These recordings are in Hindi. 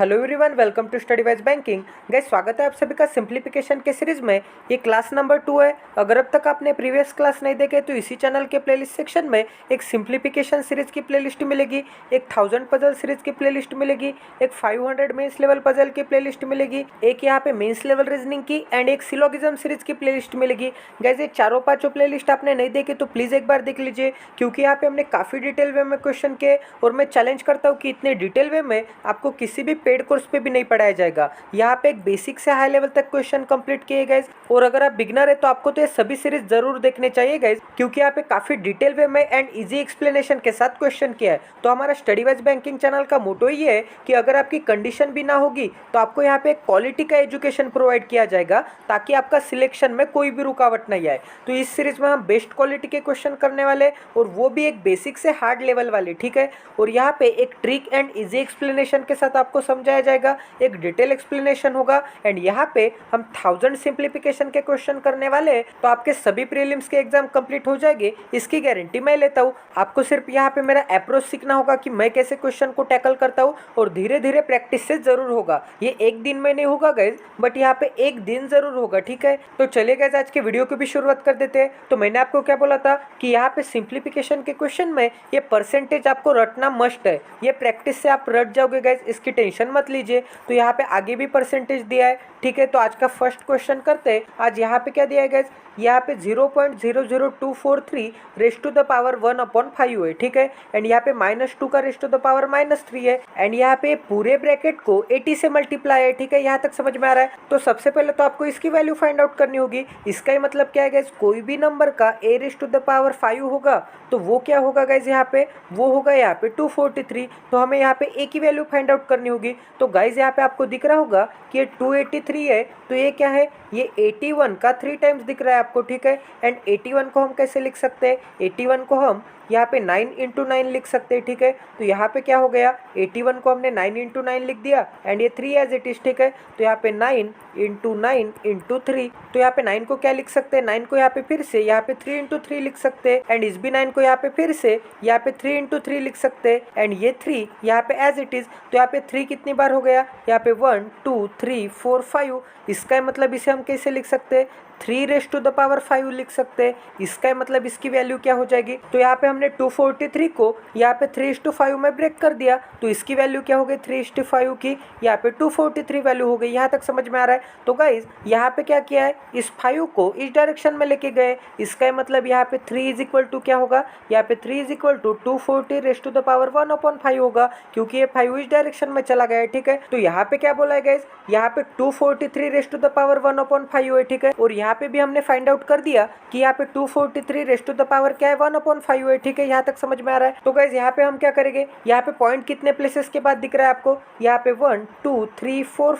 Hello everyone, welcome to study wise banking. Guys, स्वागत है आप सभी का सिंप्लीफिकेशन के सीरीज में। ये क्लास नंबर 2 है। अगर अब तक आपने प्रीवियस क्लास नहीं देखे तो इसी चैनल के प्लेलिस्ट सेक्शन में एक सिंप्लीफिकेशन सीरीज की प्लेलिस्ट मिलेगी, एक 1000 पजल सीरीज की प्लेलिस्ट मिलेगी, एक 500 मेंस लेवल पजल की प्लेलिस्ट मिलेगी, एक यहाँ पे मेंस लेवल रीजनिंग की एंड एक सिलोगिज्म सीरीज की प्लेलिस्ट मिलेगी। गाइस, ये चारों पांचों प्लेलिस्ट आपने नहीं देखे तो प्लीज़ एक बार देख लीजिए, क्योंकि यहाँ पे हमने काफ़ी डिटेल वे में क्वेश्चन किए और मैं चैलेंज करता हूँ कि इतने डिटेल वे में आपको किसी भी पेड कोर्स पे भी नहीं पढ़ाया जाएगा। यहाँ पे एक बेसिक से हाई लेवल तक क्वेश्चन कंप्लीट किए गए और अगर आप बिगनर है तो आपको तो ये सभी सीरीज जरूर देखने चाहिए गाइस, क्योंकि यहाँ पे काफी डिटेल वे में एंड इजी एक्सप्लेनेशन के साथ क्वेश्चन किया है। तो हमारा स्टडी वाइज बैंकिंग चैनल का मोटो ये है कि अगर आपकी कंडीशन भी ना होगी तो आपको यहाँ पे क्वालिटी का एजुकेशन प्रोवाइड किया जाएगा, ताकि आपका सिलेक्शन में कोई भी रुकावट नहीं आए। तो इस सीरीज में हम बेस्ट क्वालिटी के क्वेश्चन करने वाले और वो भी एक बेसिक से हार्ड लेवल वाले, ठीक है। और यहाँ पे एक ट्रिक एंड इजी एक्सप्लेनेशन के साथ आपको समझाया जाएगा, एक डिटेल एक्सप्लेनेशन होगा एंड यहाँ पे हम 1000 सिंप्लीफिकेशन के क्वेश्चन करने वाले हैं। तो आपके सभी प्रीलिम्स के एग्जाम कंप्लीट हो जाएंगे, इसकी गारंटी मैं लेता हूँ। आपको सिर्फ यहाँ पे मेरा अप्रोच सीखना होगा कि मैं कैसे क्वेश्चन को टैकल करता हूँ और धीरे धीरे प्रैक्टिस से जरूर होगा। ये एक दिन में नहीं होगा गाइज, बट यहाँ पे एक दिन जरूर होगा, ठीक है। तो चलिए गाइज, आज के वीडियो की भी शुरुआत कर देते हैं। तो मैंने आपको क्या बोला था कि यहाँ पे सिंप्लीफिकेशन के क्वेश्चन में ये परसेंटेज आपको रटना मस्ट है। ये प्रैक्टिस से आप रट जाओगे गाइज, इसकी टेंशन मत लीजिए। तो यहाँ पे आगे भी परसेंटेज दिया है, ठीक है। तो आज का फर्स्ट क्वेश्चन करते हैं। आज यहाँ पे क्या दिया है गाइज, यहाँ पे 0.00243 रेस्ट टू द पावर 1/5 है, ठीक है। एंड यहाँ पे -2 का रेस्ट टू द पावर -3 है एंड यहाँ पे पूरे ब्रैकेट को 80 से मल्टीप्लाई है, ठीक है। यहाँ तक समझ में आ रहा है। तो सबसे पहले तो आपको इसकी वैल्यू फाइंड आउट करनी होगी। इसका ही मतलब क्या है गाइज, कोई भी नंबर का a raise to the power 5 होगा तो वो क्या होगा गाइज, यहाँ पे वो होगा यहाँ पे 243। तो हमें यहाँ पे a की वैल्यू फाइंड आउट करनी होगी। तो गाइज यहाँ पे आपको दिख रहा होगा कि ये 283 है, तो ये क्या है, ये 81 का 3 टाइम्स दिख रहा है आपको, ठीक है। एंड 81 को हम कैसे लिख सकते हैं, 81 को हम यहाँ पे 9 × 9 लिख सकते हैं, ठीक है। तो यहाँ पे क्या हो गया, 81 को हमने 9 × 9 लिख दिया एंड ये 3 एज इट इज, ठीक है। तो यहाँ पे 9 × 9 × 3, तो यहाँ पे 9 को क्या लिख सकते हैं, 9 को यहाँ पे फिर से यहाँ पे 3 × 3 लिख सकते हैं एंड इस भी 9 को यहाँ पे फिर से यहाँ पे 3 × 3 लिख सकते हैं एंड ये 3 यहाँ पे एज इट इज। तो यहाँ पे 3 कितनी बार हो गया, यहाँ पे 1 2 3 4 5। इसका मतलब इसे हम कैसे लिख सकते हैं, 3 रेस्ट टू द पावर 5 लिख सकते हैं। इसका मतलब इसकी वैल्यू क्या हो जाएगी, तो यहाँ पे हमने 243 को यहाँ पे 3:5 में ब्रेक कर दिया, तो इसकी वैल्यू क्या हो गई, 3:5 की यहाँ पे 243 वैल्यू हो गई। यहाँ तक समझ में आ रहा है। तो गाइज यहाँ पे क्या किया है, इस 5 को इस डायरेक्शन में लेके गए। इसका मतलब यहाँ पे 3 = क्या होगा, यहाँ पे 3 = 240 रेस्ट टू द पावर 1/5 होगा, क्योंकि ये 5 इस डायरेक्शन में चला गया है, ठीक है। तो यहाँ पे क्या बोला है गाइज, यहाँ पे 243 रेस्ट टू द पावर 1/5 है, ठीक है। और यहाँ पे भी हमने फाइंड आउट कर दिया कि यहाँ पे 243 रेस्ट टू द पावर क्या है, 1/5 है, ठीक है। यहाँ तक समझ में आ रहा है। तो गाइज यहाँ पे हम क्या करेंगे, यहाँ पे पॉइंट कितने प्लेसेस के बाद दिख रहा है आपको, यहाँ पे 1 2 3 4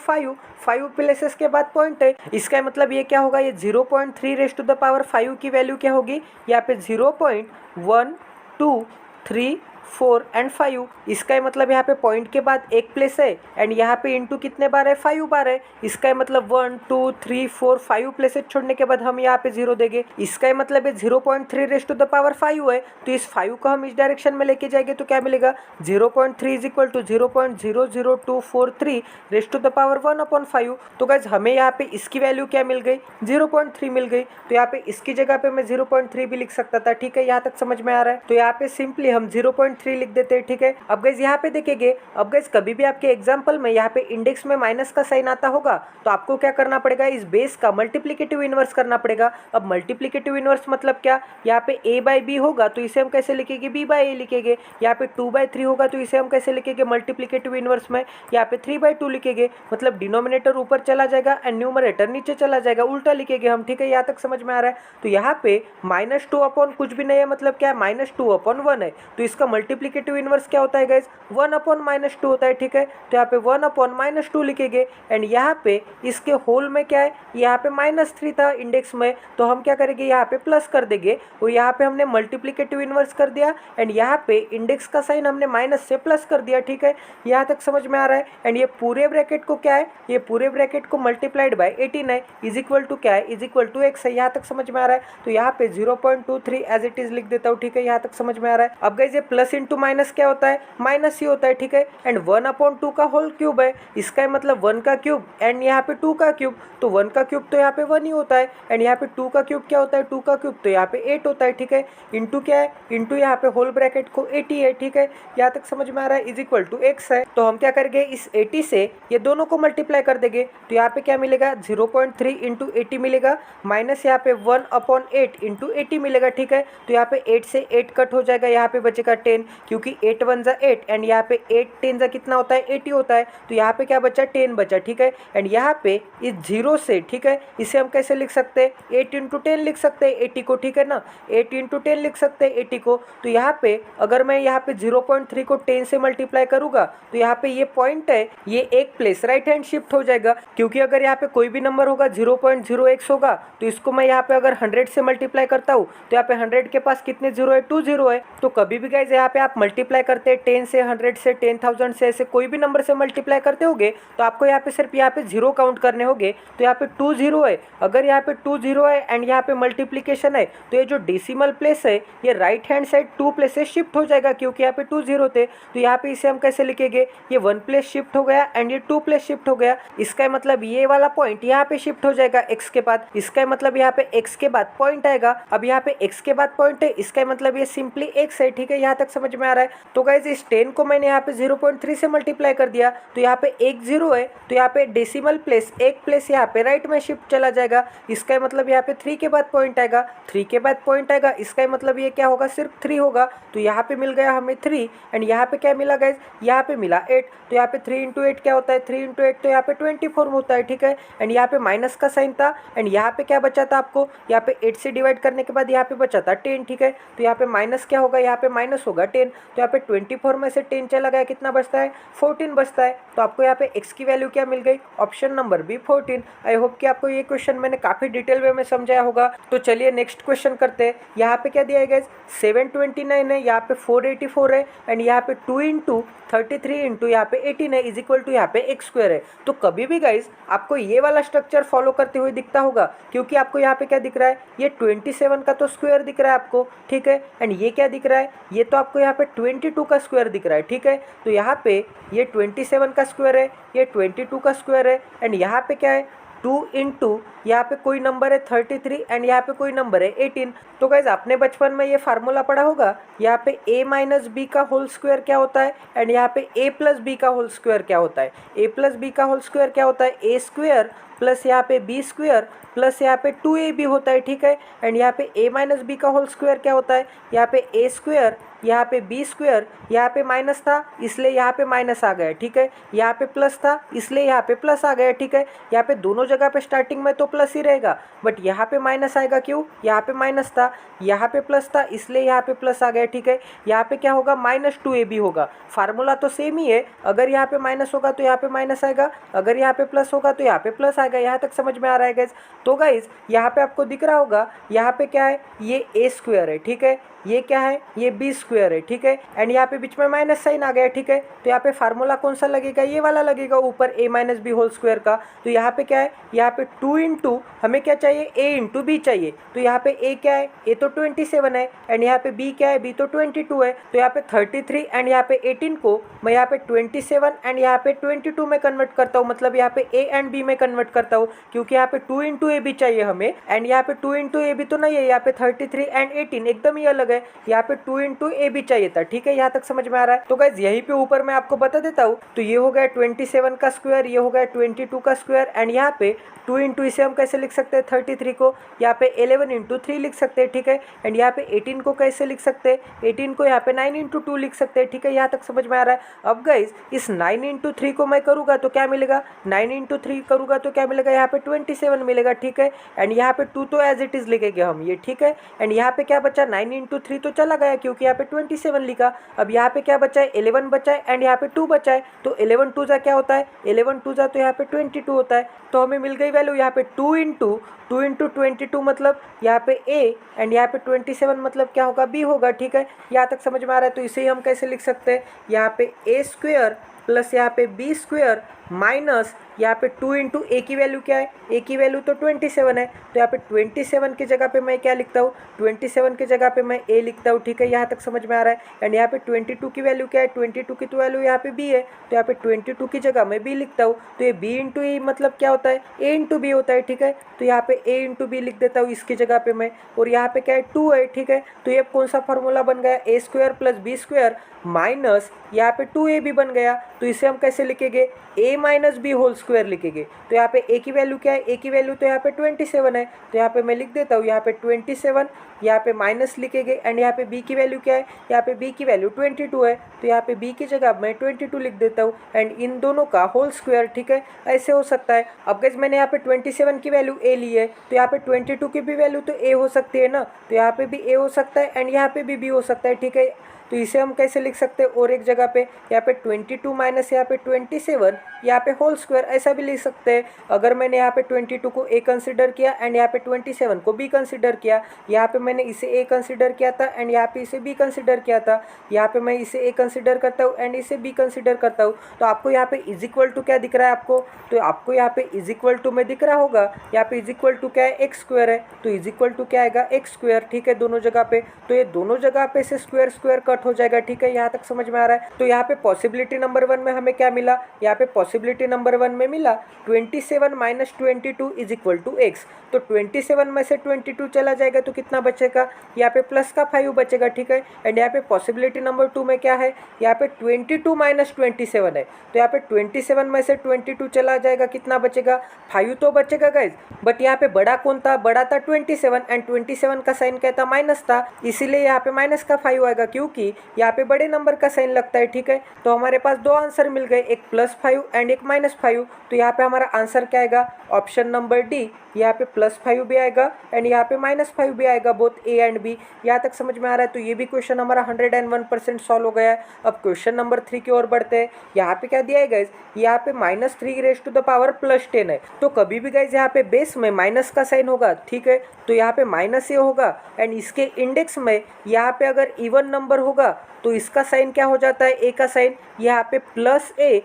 5 प्लेसेस के बाद पॉइंट है। इसका मतलब ये क्या होगा, ये 0.3 रेस्ट टू द पावर 5 की वैल्यू क्या होगी, यहाँ पे 0.1 2 3 4 एंड 5। इसका मतलब यहाँ पे पॉइंट के बाद एक प्लेस है एंड यहाँ पे इंटू कितने बार है, 5 बार है। इसका मतलब 1 2 3 4 5 प्लेसेस छोड़ने के बाद हम यहाँ पे 0 देंगे। इसका मतलब है 0.3 रेस्ट टू द पावर 5 है, तो इस 5 को हम इस डायरेक्शन में लेके जाएंगे तो क्या मिलेगा, 0.3 = 0.00243 रेस्ट टू द पावर 1/5। तो गाइज हमें यहाँ पे इसकी वैल्यू क्या मिल गई, 0.3 मिल गई। तो यहाँ पे इसकी जगह पे मैं 0.3 भी लिख सकता था, ठीक है। यहाँ तक समझ में आ रहा है। तो यहाँ पे सिंपली हम 0.3 लिख देते हैं, ठीक है। अब गाइस यहाँ पे देखेंगे, अब गाइस कभी भी आपके एग्जांपल में यहाँ पे इंडेक्स में माइनस का साइन आता होगा तो आपको क्या करना पड़ेगा, इस बेस का मल्टीप्लिकेटिव इनवर्स करना पड़ेगा। अब मल्टीप्लिकेटिव इनवर्स मतलब क्या, यहाँ पे a/b होगा तो इसे हम कैसे लिखेंगे, b/a लिखेंगे। यहाँ पे 2/3 होगा तो इसे हम कैसे लिखेंगे मल्टीप्लिकेटिव इनवर्स में, यहाँ पे 3/2 लिखेंगे। मतलब डिनोमिनेटर ऊपर चला जाएगा एंड न्यूमरेटर नीचे चला जाएगा, उल्टा लिखेंगे हम, ठीक है। यहाँ तक समझ में आ रहा है। तो यहाँ पे -2 अपॉन कुछ भी नहीं है, मतलब क्या है, -2/1 है। तो इसका मल्टीप्लिकेटिव इनवर्स क्या होता है गाइज, 1/-2 होता है, ठीक है। तो यहाँ पे 1/-2 लिखेंगे एंड यहाँ पे इसके होल में क्या है, यहाँ पे -3 था इंडेक्स में, तो हम क्या करेंगे, यहाँ पे प्लस कर देंगे। और यहाँ पे हमने मल्टीप्लिकेटिव इनवर्स कर दिया एंड यहाँ पे इंडेक्स का साइन हमने माइनस से प्लस कर दिया, ठीक है। यहाँ तक समझ में आ रहा है। एंड ये पूरे ब्रैकेट को क्या है, ये पूरे ब्रैकेट को multiplied by 18 is equal to क्या है, इज इक्वल टू x है। यहाँ तक समझ में आ रहा है। तो यहाँ पे 0.23 एज इट इज लिख देता हूँ, ठीक है। यहाँ तक समझ में आ रहा है। अब गाइस ये प्लस प्लस इंटू माइनस क्या होता है, माइनस ही होता है, ठीक है। एंड 1/2 का होल क्यूब है, इसका मतलब 1 का क्यूब एंड यहाँ पे 2 का क्यूब, तो 1 का क्यूब तो यहाँ पे 1 ही होता है एंड यहाँ पे 2 का क्यूब क्या होता है, 2 का क्यूब तो यहाँ पे 8 होता है, ठीक है। इंटू क्या है, इंटू यहाँ पे होल ब्रैकेट को 80 है, ठीक है। यहाँ तक समझ में आ रहा है, इज इक्वल टू x है। तो हम क्या करेंगे, इस 80 से ये दोनों को मल्टीप्लाई कर देंगे, तो यहाँ पे क्या मिलेगा, 0.3 इंटू 80 मिलेगा, माइनस यहाँ पे 1/8 इंटू 80 मिलेगा, ठीक है। तो यहाँ पे 8 से 8 कट हो जाएगा, यहाँ पे बचेगा 10, क्योंकि 8 1 जा 8 एंड यहाँ पे 8 10 जा कितना होता है, 80 होता है। तो यहाँ पे क्या बचा, 10 बचा, ठीक है। एंड यहाँ पे इस 0 से, ठीक है, इसे हम कैसे लिख सकते हैं, 8 इंटू 10 लिख सकते हैं 80 को, ठीक है ना, 8 इंटू 10 लिख सकते हैं 80 को। तो यहाँ पे अगर मैं यहाँ पे 0.3 को 10 से मल्टीप्लाई करूंगा तो यहाँ पे ये पॉइंट है, ये एक प्लेस राइट हैंड शिफ्ट हो जाएगा, क्योंकि अगर यहाँ पे कोई भी नंबर होगा 0.0x होगा तो इसको मैं यहाँ पे अगर 100 से मल्टीप्लाई करता हूँ तो यहाँ पे 100 के पास कितने जीरो है, 2 जीरो है। तो कभी भी गाइज यहाँ पे आप मल्टीप्लाई करते हैं 10 से, 100 से, 10,000 से, ऐसे कोई भी नंबर से मल्टीप्लाई करते होगे तो आपको यहाँ पे सिर्फ यहाँ पे 0 काउंट करने होंगे। तो यहाँ पे 2 0 है, अगर यहाँ पे 2 0 है एंड यहाँ पे मल्टीप्लीकेशन है तो ये जो डेसिमल प्लेस है ये right hand side 2 places shift हो जाएगा, क्योंकि यहाँ पे 2 0 थे। तो यहाँ पे इसे हम कैसे लिखेंगे, ये 1 प्लेस शिफ्ट हो गया एंड ये 2 प्लेस शिफ्ट हो गया। इसका मतलब ये वाला पॉइंट यहाँ पे शिफ्ट हो जाएगा x के बाद, इसका मतलब यहाँ पे x के बाद पॉइंट आएगा। अब यहाँ पे x के बाद पॉइंट है, इसका मतलब ये सिंपली x है, ठीक है। यहाँ तक समझ में आ रहा है। तो गाइज इस 10 को मैंने यहाँ पे 0.3 से मल्टीप्लाई कर दिया, तो यहाँ पे 1 0 है, तो यहाँ पे डेसिमल प्लेस एक प्लेस यहाँ पे राइट में शिफ्ट चला जाएगा। इसका मतलब यहाँ पे 3 के बाद पॉइंट आएगा, 3 के बाद पॉइंट आएगा, इसका मतलब ये क्या होगा, सिर्फ 3 होगा। तो यहाँ पे मिल गया हमें 3 एंड यहाँ पे क्या मिला गाइज, यहाँ पे मिला 8। तो यहाँ पे 3 इंटू 8 क्या होता है, 3 इंटू 8 तो यहाँ पे 24 होता है, ठीक है। एंड यहाँ पे माइनस का साइन था एंड यहाँ पे क्या बचा था आपको, यहाँ पे 8 से डिवाइड करने के बाद यहाँ पे बचा था 10, ठीक है। तो यहाँ पे माइनस क्या होगा, यहाँ पे माइनस होगा 10। तो यहाँ पे 24 में से 10 चला गया, कितना बचता है, 14 बचता है। तो आपको यहाँ पे x की वैल्यू क्या मिल गई, option number B 14। I hope कि आपको ये क्वेश्चन मैंने काफी डिटेल वे में समझाया होगा। तो चलिए नेक्स्ट क्वेश्चन करते हैं। यहाँ पे क्या दिया है गाइस, 729 है, यहाँ पे 484 है एंड यहाँ पे 2 इंटू 33 इंटू यहाँ पे 18 है, इज इक्वल टू यहाँ पे एक्स स्क्वायर है। तो कभी भी गाइज आपको ये वाला स्ट्रक्चर फॉलो करते हुए दिखता होगा, क्योंकि आपको यहाँ पे क्या दिख रहा है, ये 27 का तो स्क्वायर दिख रहा है आपको, ठीक है। एंड ये क्या दिख रहा है, ये तो आपको यहाँ पे 22 का स्क्वायर दिख रहा है, ठीक है। तो यहाँ पे ये 27 का स्क्वायर है, ये 22 का स्क्वायर है एंड यहाँ पे क्या है, 2 इंटू यहाँ पे कोई नंबर है 33 एंड यहाँ पे कोई नंबर है 18। तो गाइज आपने बचपन में ये फार्मूला पढ़ा होगा, यहाँ पे a माइनस बी का होल स्क्वायर क्या होता है एंड यहाँ पे a प्लस बी का होल स्क्वायर क्या होता है। a प्लस बी का होल स्क्वायर क्या होता है, a स्क्वायर प्लस यहाँ पे बी स्क्वायर प्लस यहाँ पे 2ab होता है, ठीक है। एंड यहाँ पे a माइनस बी का होल स्क्वायर क्या होता है, यहाँ पे a स्क्वायर, यहाँ पे बी स्क्वायर, यहाँ पे माइनस था इसलिए यहाँ पे माइनस आ गया, ठीक है। यहाँ पे प्लस था इसलिए यहाँ पे प्लस आ गया, ठीक है। यहाँ पे दोनों जगह पे स्टार्टिंग में तो प्लस ही रहेगा, बट यहाँ पे माइनस आएगा, क्यों, यहाँ पे माइनस था, यहाँ पे प्लस था इसलिए यहाँ पे प्लस आ गया, ठीक है। यहाँ पे क्या होगा, -2ab होगा। फार्मूला तो सेम ही है, अगर यहाँ पे माइनस होगा तो यहाँ पे माइनस आएगा, अगर यहाँ पे प्लस होगा तो यहाँ पे प्लस आएगा। यहाँ तक समझ में आ रहा है गाइज। तो गाइज यहाँ पे आपको दिख रहा होगा, यहाँ पे क्या है, ये a स्क्वायर है, ठीक है, ये क्या है, ये बी स्क्वायर है, ठीक है। एंड यहाँ पे बीच में माइनस साइन आ गया, ठीक है। तो यहाँ पे फार्मूला कौन सा लगेगा, ये वाला लगेगा ऊपर a minus B whole square का। तो यहाँ पे क्या है, यहाँ पे 2 इंटू हमें क्या चाहिए, a इंटू बी चाहिए। तो यहाँ पे a क्या है, a तो 27 है एंड यहाँ पे b क्या है, b तो 22 है। तो यहाँ पे 33 एंड यहाँ पे 18 को मैं यहाँ पे 27 एंड यहाँ पे 22 में कन्वर्ट करता हूँ, मतलब यहाँ पे a एंड b में कन्वर्ट करता हूँ, क्योंकि यहाँ पे 2 इंटू ए बी चाहिए हमें एंड यहाँ पे 2 इंटू ए बी तो नहीं है, यहाँ पे 33 एंड 18 एकदम ही अलग है, यहाँ पे 2 इंटू ए बी चाहिए था, ठीक है। यहाँ तक समझ में आ रहा है। तो गाइज यहीं पे ऊपर मैं आपको बता देता हूँ, तो ये हो गया 27 का स्क्वायर, ये हो गया 22 का स्क्वायर एंड यहाँ पे 2 इंटू इसे हम कैसे लिख सकते हैं, 33 को यहाँ पे 11 इंटू 3 लिख सकते हैं, ठीक है। एंड यहाँ पे 18 को कैसे लिख सकते हैं, 18 को यहाँ पे 9 इंटू 2 लिख सकते हैं, ठीक है। यहाँ तक समझ में आ रहा है। अब गाइज इस 9 इंटू 3 को मैं करूँगा तो क्या मिलेगा, 9 इंटू 3 करूँगा तो क्या मिलेगा, यहाँ पे 27 मिलेगा, ठीक है। एंड यहाँ पे 2 तो एज इट इज लिखेंगे हम ये, ठीक है। एंड यहाँ पे क्या बचा, 9 इंटू 3 तो चला गया क्योंकि यहाँ पे 27 लिखा। अब यहाँ पे क्या बचा है, 11 बचा है एंड यहाँ पे 2 बचा है। तो 11 2 जा क्या होता है, 11 2 जा तो यहाँ पे 22 होता है। तो हमें मिल गई वैल्यू यहाँ पे 2 इंटू 22 मतलब यहाँ पे a एंड यहाँ पे 27 मतलब क्या होगा, b होगा, ठीक है। यहाँ तक समझ में आ रहा है। तो इसे ही हम कैसे लिख सकते हैं, यहाँ पे a स्क्वायर प्लस यहाँ पे बी स्क्वायर माइनस यहाँ पे 2 इंटू ए की वैल्यू क्या है, ए की वैल्यू तो 27 है, तो यहाँ पे 27 की जगह पे मैं क्या लिखता हूँ, 27 की जगह पे मैं ए लिखता हूँ, ठीक है, यहाँ तक समझ में आ रहा है। एंड यहाँ पे 22 की वैल्यू क्या है, 22 की तो वैल्यू यहाँ पे बी है, तो यहाँ पे 22 की जगह मैं बी लिखता हूँ। तो ये बी इंटू ए मतलब क्या होता है, ए इंटू बी होता है, ठीक है, तो यहाँ पे ए इंटू बी लिख देता हूँ इसकी जगह पे मैं। और यहाँ पे क्या है 2 है, ठीक है, तो ये कौन सा फॉर्मूला बन गया, a square plus b square minus यहाँ पे 2a भी बन गया। तो इसे हम कैसे लिखेंगे, a minus B whole square लिखेंगे। तो यहाँ पे a की वैल्यू क्या है, a की वैल्यू तो यहाँ पे 27 है, तो यहाँ पे मैं लिख देता हूँ यहाँ पे 27, यहाँ पे माइनस लिखेंगे। एंड यहाँ पे b की वैल्यू क्या है, यहाँ पे b की वैल्यू 22 है, तो यहाँ पे b की जगह मैं 22 लिख देता हूँ। एंड इन दोनों का होल स्क्वायर, ठीक है, ऐसे हो सकता है। अब गाइस मैंने यहाँ पे 27 की वैल्यू a ली है, तो यहाँ पे 22 की भी वैल्यू तो a हो सकती है ना, तो यहाँ पे भी a हो सकता है एंड यहाँ पे भी b हो सकता है, ठीक है। तो इसे हम कैसे लिख सकते हैं, और एक जगह पे यहाँ पे 22 माइनस यहाँ पे 27 यहाँ पे होल स्क्वायर ऐसा भी लिख सकते हैं। अगर मैंने यहाँ पे 22 को ए कंसिडर किया एंड यहाँ पे 27 को बी कंसिडर किया, यहाँ पे मैंने इसे ए कंसिडर किया था एंड यहाँ पे इसे बी कंसिडर किया था, यहाँ पे मैं इसे ए कंसिडर करता हूँ एंड इसे बी कंसिडर करता हूँ। तो आपको यहाँ पे इज इक्वल टू क्या दिख रहा है आपको, तो आपको यहाँ पे इज इक्वल टू में दिख रहा होगा, यहाँ पे इज इक्वल टू क्या है, एक्स स्क्वायर है, तो इज इक्वल टू क्या आएगा, एक्स स्क्वायर, ठीक है, दोनों जगह पे। तो ये दोनों जगह पे से स्क्वायर स्क्वायर कट हो जाएगा, ठीक है, यहाँ तक समझ में आ रहा है। तो यहाँ पे पॉसिबिलिटी नंबर 1 में हमें क्या मिला, यहाँ पे पॉसिबिलिटी नंबर 1 में मिला 27 minus 22 is equal to X. तो 27 में से 22 चला जाएगा तो कितना बचेगा, यहाँ पे प्लस का 5 बचेगा, ठीक है। एंड यहाँ पे पॉसिबिलिटी नंबर 2 में क्या है, यहाँ पे 22 माइनस 27 है, तो यहाँ पे 27 में से 22 चला जाएगा, कितना बचेगा, 5 तो बचेगा गाइज। बट यहाँ पे बड़ा कौन था, बड़ा था 27 एंड 27 का साइन क्या था, माइनस था, इसीलिए यहाँ पे माइनस का 5 आएगा, क्योंकि यहाँ पे बड़े नंबर का साइन लगता है, ठीक है। तो हमारे पास दो आंसर मिल गए, एक +5 एंड एक -5। तो यहाँ पे हमारा आंसर क्या आएगा, ऑप्शन नंबर डी, यहाँ पे +5 भी आएगा एंड यहाँ पे -5 भी आएगा, बोथ ए एंड बी। यहाँ तक समझ में आ रहा है। तो ये भी क्वेश्चन हमारा 101% सॉल्व हो गया है। अब क्वेश्चन नंबर 3 की ओर बढ़ते हैं। यहाँ पे क्या दिया है गाइज, यहाँ पे -3 + है। तो कभी भी गाइज यहाँ पे बेस में माइनस का साइन होगा, ठीक है, तो यहाँ पे माइनस ए होगा एंड इसके इंडेक्स में यहाँ पे अगर इवन नंबर होगा तो इसका साइन क्या हो जाता है, ए का साइन, यहाँ पे +a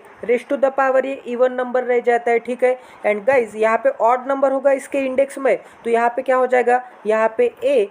ये इवन नंबर रह जाता है, ठीक है। एंड गाइज यहाँ पे ऑड नंबर होगा इसके इंडेक्स में, तो यहाँ पे क्या हो जाएगा, यहाँ पे a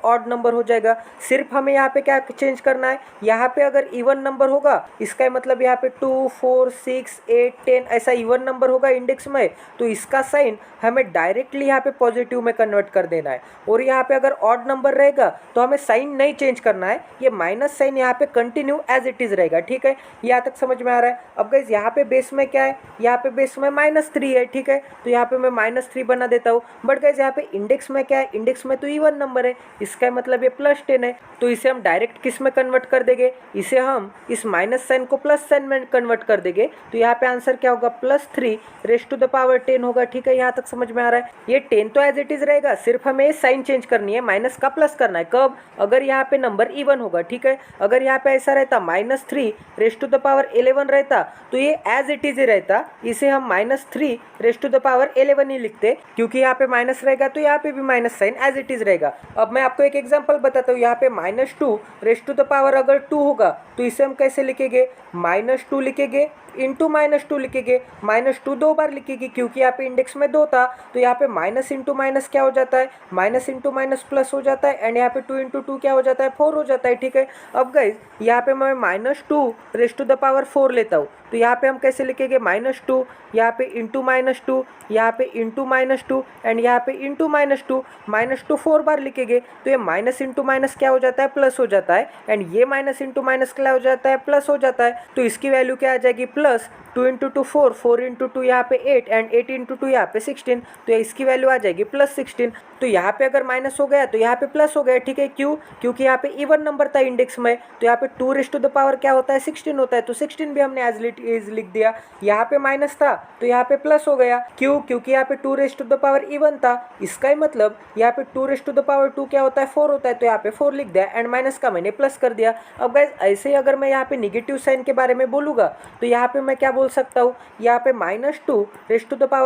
ऑड नंबर हो जाएगा। सिर्फ हमें यहाँ पे क्या चेंज करना है, यहाँ पे अगर इवन नंबर होगा इसका मतलब यहाँ पे 2, 4, 6, 8, 10 ऐसा इवन नंबर होगा इंडेक्स में, तो इसका साइन हमें डायरेक्टली यहाँ पे पॉजिटिव में कन्वर्ट कर देना है। और यहाँ पे अगर ऑड नंबर रहेगा तो हमें साइन नहीं चेंज करना है, ये माइनस साइन यहाँ पे कंटिन्यू एज इट इज रहेगा, ठीक है। यहाँ तक समझ में आ रहा है। अब गाइस यहाँ पे बेस में क्या है, यहाँ पे बेस में -3 है, ठीक है, तो यहाँ पे मैं -3 बना देता हूँ। बट गाइस यहाँ पे इंडेक्स में क्या है, इंडेक्स में तो इवन नंबर है, इसका मतलब ये +10 है, तो इसे हम डायरेक्ट किस में कन्वर्ट कर देंगे, इसे हम इस माइनस साइन को प्लस साइन में कन्वर्ट कर देंगे। तो यहाँ पे आंसर क्या होगा, +3 होगा, ठीक है। यहाँ तक समझ में आ रहा है। ये 10 तो एज इट इज रहेगा, सिर्फ हमें साइन चेंज करनी है, माइनस का प्लस करना है। कब, अगर यहाँ पे नंबर इवन होगा, ठीक है। अगर यहाँ पे ऐसा रहता -3 रहता तो ये एज इट इज ही रहता, इसे हम -3 ही लिखते, क्योंकि यहाँ पे माइनस रहेगा तो यहाँ पे भी minus sign as it is रहेगा। अब मैं आपको एक एग्जांपल बताता हूँ। यहाँ पे -2 अगर 2 होगा तो इसे हम कैसे लिखेंगे, -2 लिखेंगे इंटू -2 लिखेंगे। -2 दो बार लिखेगी क्योंकि यहाँ पे इंडेक्स में 2 था, तो यहाँ पे माइनस इंटू माइनस क्या हो जाता है, माइनस इंटू माइनस प्लस हो जाता है। एंड यहाँ पे 2 इंटू 2 क्या हो जाता है, 4 हो जाता है, ठीक है। अब गाइज यहाँ पे मैं -2 लेता हूँ, तो यहाँ पे हम कैसे लिखेंगे, -2 यहाँ पे इंटू -2 यहाँ पे इंटू -2 एंड यहाँ पे इंटू -2 4 बार लिखेंगे, तो ये माइनस इंटू माइनस क्या हो जाता है, प्लस हो जाता है। एंड ये माइनस इंटू माइनस क्या हो जाता है, प्लस हो जाता है। तो इसकी वैल्यू क्या आ जाएगी, +2 इंटू 2 4, 4 इंटू 2 यहाँ पे 8 एंड 8 इंटू 2 यहाँ पे 16, तो इसकी वैल्यू आ जाएगी +16। तो यहाँ पे अगर माइनस हो गया तो यहाँ पे प्लस हो गया, ठीक है। क्यों, क्योंकि यहाँ पे इवन नंबर था इंडेक्स में, तो यहाँ पे 2 क्या होता है, 16 होता है, तो 16 भी हमने एज इट इज लिख दिया। यहाँ पे माइनस था तो यहाँ पे प्लस हो गया, क्यों, क्योंकि यहाँ पे 2 इवन था, इसका ही मतलब यहाँ पे 2 क्या होता है, 4 होता है, तो यहाँ पे 4 लिख दिया एंड माइनस का मैंने प्लस कर दिया। अब गाइस ऐसे ही अगर मैं यहाँ पे निगेटिव साइन के बारे में बोलूँगा तो यहाँ पे मैं क्या बोल सकता हूँ, यहाँ पे -2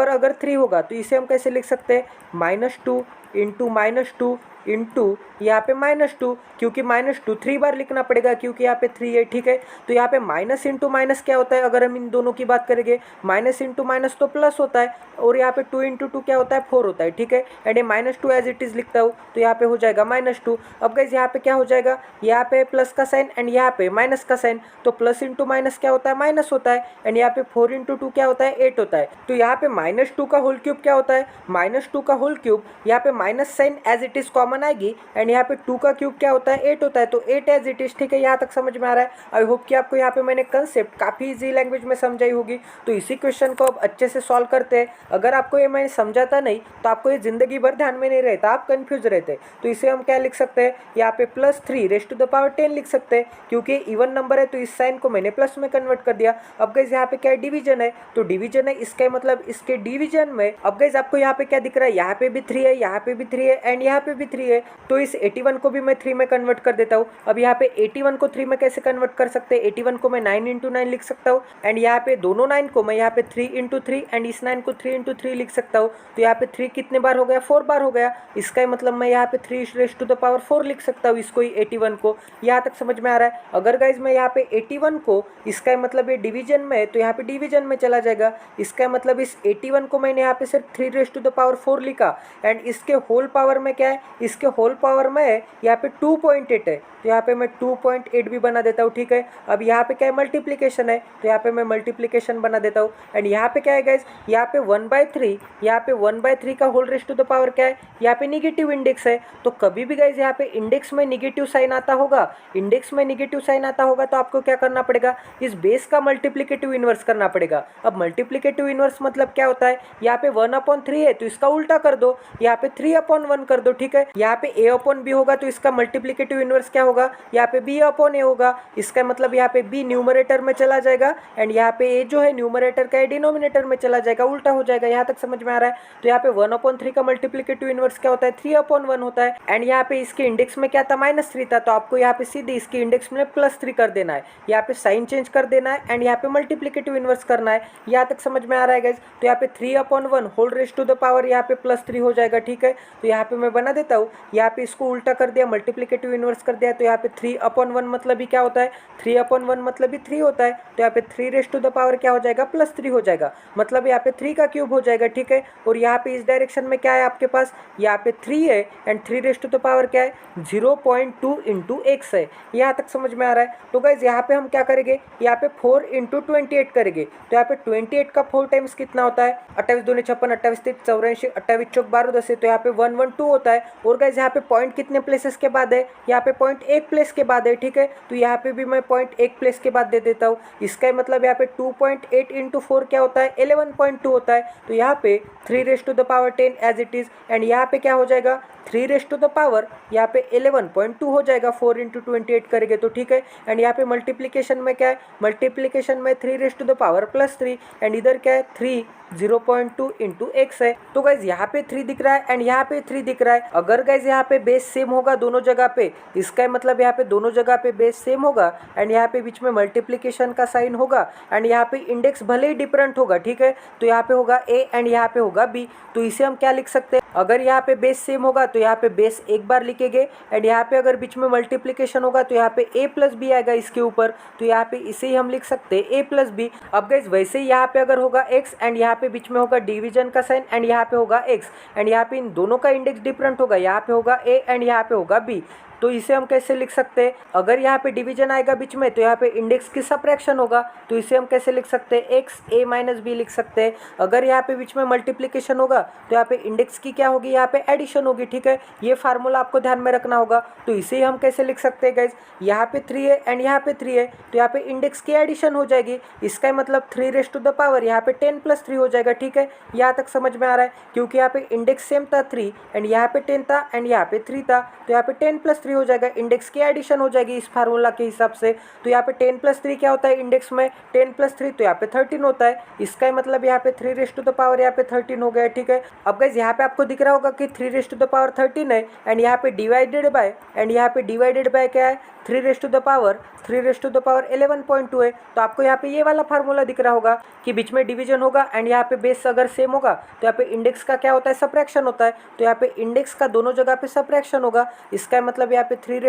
अगर 3 होगा तो इसे हम कैसे लिख सकते हैं, -2 इंटू -2 इंटू यहाँ पे -2, क्योंकि -2 3 बार लिखना पड़ेगा क्योंकि यहाँ पे 3 है, ठीक है। तो यहाँ पे माइनस इंटू माइनस क्या होता है, अगर हम इन दोनों की बात करेंगे, माइनस इंटू माइनस तो प्लस होता है, और यहाँ पे 2 इंटू 2 क्या होता है, 4 होता है, ठीक है। एंड ये -2 एज इट इज लिखता हूँ, तो यहाँ पे हो जाएगा -2। अब गाइस यहाँ पे क्या हो जाएगा, यहाँ पे प्लस का साइन एंड यहाँ पे माइनस का साइन, तो प्लस इंटू माइनस क्या होता है, माइनस होता है। एंड यहाँ पे 4 इंटू 2 क्या होता है, 8 होता है। तो यहाँ पे -2 का होल क्यूब क्या होता है, -2 का होल क्यूब, यहाँ पे minus sign as it is common आएगी, एंड यहाँ पे 2 का क्यूब क्या होता है, 8 होता है, तो 8 एज इट इज, ठीक है। यहाँ तक समझ में आ रहा है। आई होप कि आपको यहाँ पे मैंने कंसेप्ट काफी इजी लैंग्वेज में समझाई होगी। तो इसी क्वेश्चन को अब अच्छे से सॉल्व करते हैं। अगर आपको ये मैंने समझाता नहीं तो आपको ये जिंदगी भर ध्यान में नहीं रहता, आप कंफ्यूज रहते। तो इसे हम क्या लिख सकते हैं, यहाँ पे +3 लिख सकते हैं, क्योंकि इवन नंबर है तो इस साइन को मैंने प्लस में कन्वर्ट कर दिया। अब गाइस यहाँ पे क्या है, डिवीजन है, तो डिवीजन है, इसका मतलब इसके डिवीजन में। अब गाइस आपको यहाँ पे क्या दिख रहा है, यहाँ पे भी 3 है, यहाँ पे भी 3 है, एंड यहाँ पे भी 3 है। तो इस 81 को भी मैं 3 में कन्वर्ट कर देता हूँ। अब यहाँ पे 81 को 3 में कैसे कन्वर्ट कर सकते हैं, 81 को मैं 9 इंटू 9 लिख सकता हूँ, एंड यहाँ पे दोनों 9 को मैं यहाँ पे 3 इंटू 3 एंड इस 9 को 3 इंटू 3 लिख सकता हूँ। तो यहाँ पे 3 कितने बार हो गया, 4 बार हो गया। इसका मतलब मैं यहाँ पे 3 लिख सकता हूँ, इसको ही 81 को। यहाँ तक समझ में आ रहा है। अगर गाइज मैं यहाँ पे 81 को, इसका मतलब ये डिवीजन में है तो यहाँ पे डिवीजन में चला जाएगा। इसका मतलब इस 81 को मैंने यहाँ पे सिर्फ 3 लिखा, एंड इसके होल पावर में क्या है, इसके होल पावर में यहाँ पे 2.8 है, तो यहाँ पे मैं 2.8 भी बना देता हूँ, ठीक है। अब यहाँ पे क्या है, मल्टीप्लीकेशन है, तो यहाँ पे मैं मल्टीप्लीकेशन बना देता हूँ। एंड यहाँ पे क्या है गाइज, यहाँ पे 1/3, यहाँ पे 1/3 का whole raise to the power क्या है, यहाँ पे निगेटिव इंडेक्स है। तो कभी भी गाइज यहाँ पे इंडेक्स में निगेटिव साइन आता होगा, इंडेक्स में निगेटिव साइन आता होगा, तो आपको क्या करना पड़ेगा, इस बेस का मल्टीप्लिकेटिव इनवर्स करना पड़ेगा। अब मल्टीप्लिकेटिव इनवर्स मतलब क्या होता है, यहाँ पे 1/3 है तो इसका उल्टा कर दो, यहाँ पे 3/1 कर दो, ठीक है। यहाँ पे a/b होगा तो इसका मल्टीप्लिकेटिव इनवर्स क्या होगा, यहाँ पे b/a होगा। इसका मतलब यहाँ पे b न्यूमरेटर में चला जाएगा, एंड यहाँ पे a जो है न्यूमरेटर का डिनोमिनेटर में चला जाएगा, उल्टा हो जाएगा। यहाँ तक समझ में आ रहा है। तो यहाँ पे 1/3 का मल्टीप्लिकेटिव इनवर्स क्या होता है, 3/1 होता है। एंड यहाँ पे इसके इंडेक्स में क्या था, -3 था, तो आपको यहाँ पे सीधे इसके इंडेक्स में +3 कर देना है, यहाँ पे साइन चेंज कर देना है, एंड यहाँ पे मल्टीप्लिकेटिव इनवर्स करना है। यहाँ तक समझ में आ रहा है गाइस। तो यहाँ पे 3/1 whole raise to the power यहाँ पे +3 हो जाएगा, ठीक है। तो यहाँ पे मैं बना देता हूँ, यहाँ पे इसको उल्टा कर दिया, मल्टीप्लिकेटिव इनवर्स कर दिया, तो यहाँ पे 3/1 मतलब भी क्या होता है, 3/1 मतलब भी 3 होता है। तो यहाँ पे 3 रेस्ट टू द पावर क्या हो जाएगा, +3 हो जाएगा, मतलब यहाँ पे 3 का क्यूब हो जाएगा, ठीक है। और यहाँ पे इस डायरेक्शन में क्या है आपके पास, यहाँ पे 3 है, and 3 raise to the power क्या है, 0.2 इंटू x है। यहाँ तक समझ में आ रहा है। तो गाइज यहाँ पे हम क्या करेंगे, यहाँ पे 4 इंटू 28 करेंगे, तो यहाँ पे 28 का 4 टाइम्स कितना होता है, 28 दूनी 56, 28 3 84, 28 चौक 12 10 है, तो यहाँ पे 112 होता है। और गाइज यहाँ पे पॉइंट कितने प्लेसेस के बाद है, यहाँ पे पॉइंट 1 प्लेस के बाद है, ठीक है। तो यहाँ पे भी मैं पॉइंट 1 प्लेस के बाद दे देता हूँ। इसका मतलब यहाँ पे 2.8 इंटू 4 क्या होता है, 11.2 होता है। तो यहाँ पे 3 raise to the power 10 as it is, and यहाँ पे क्या हो जाएगा, 3 रेस्ट टू द पावर यहाँ पे 11.2 हो जाएगा, 4 इंटू 28 करेंगे तो, ठीक है। एंड यहाँ पे मल्टीप्लीकेशन में क्या है, मल्टीप्लीकेशन में 3 raise to the power +3, and इधर क्या है 3 0.2 इंटू x है। तो गाइज यहाँ पे 3 दिख रहा है, एंड यहाँ पे 3 दिख रहा है। अगर गाइज यहाँ पे बेस सेम होगा दोनों जगह पे, इसका मतलब यहाँ पे दोनों जगह पे बेस सेम होगा, एंड यहाँ पे बीच में मल्टीप्लीकेशन का साइन होगा, एंड यहाँ पे इंडेक्स भले ही डिफरेंट होगा, ठीक है। तो यहाँ पे होगा a एंड यहाँ पे होगा b। तो इसे हम क्या लिख सकते हैं, अगर यहाँ पे बेस सेम होगा तो यहाँ पे बेस एक बार लिखेंगे, एंड यहाँ पे अगर बीच में मल्टीप्लीकेशन होगा तो यहाँ पे a प्लस बी आएगा इसके ऊपर, तो यहाँ पे इसे ही हम लिख सकते हैं a प्लस बी। अब गाइज वैसे ही यहाँ पे अगर होगा x, एंड यहाँ पे बीच में होगा डिवीजन का साइन, एंड यहाँ पे होगा x, एंड यहाँ पे इन दोनों का इंडेक्स डिफरेंट होगा, यहाँ पे होगा a एंड यहाँ पे होगा b। तो इसे हम कैसे लिख सकते हैं, अगर यहाँ पे डिवीजन आएगा बीच में तो यहाँ पे इंडेक्स की सब्ट्रैक्शन होगा, तो इसे हम कैसे लिख सकते हैं, x a माइनस बी लिख सकते हैं। अगर यहाँ पे बीच में मल्टीप्लीकेशन होगा तो यहाँ पे इंडेक्स की क्या होगी, यहाँ पे एडिशन होगी, ठीक है। ये फार्मूला आपको ध्यान में रखना होगा। तो इसे हम कैसे लिख सकते हैं गाइज, यहाँ पे 3 है एंड यहाँ पे 3 है, तो यहाँ पे इंडेक्स की एडिशन हो जाएगी। इसका मतलब 3 रेस्ट टू द पावर यहाँ पे 10 + 3 हो जाएगा, ठीक है। यहाँ तक समझ में आ रहा है, क्योंकि यहाँ पे इंडेक्स सेम था 3, एंड यहाँ पे 10 था, एंड यहाँ पे 3 था, तो यहाँ पे 10 + 3 3 हो जाएगा, इंडेक्स की एडिशन हो जाएगी इस फार्मूला के हिसाब से। तो यहाँ पे 10+3 क्या होता है इंडेक्स में, 10+3 तो यहाँ पे 13 होता है। इसका मतलब यहाँ पे 3 यहाँ पे 13 हो गया, ठीक है। अब गाइस यहाँ पे आपको दिख रहा होगा कि 3 13 है, एंड यहाँ पे डिवाइडेड बाय क्या है, 3 11.2 है। तो आपको यहाँ पे ये वाला फार्मूला दिख रहा होगा कि बीच में डिवीजन होगा एंड यहाँ पे बेस अगर सेम होगा तो यहाँ पे इंडेक्स का क्या होता है, सब्ट्रैक्शन होता है। तो यहाँ पे इंडेक्स का दोनों जगह पे सब्ट्रैक्शन होगा। इसका मतलब यहाँ पे 3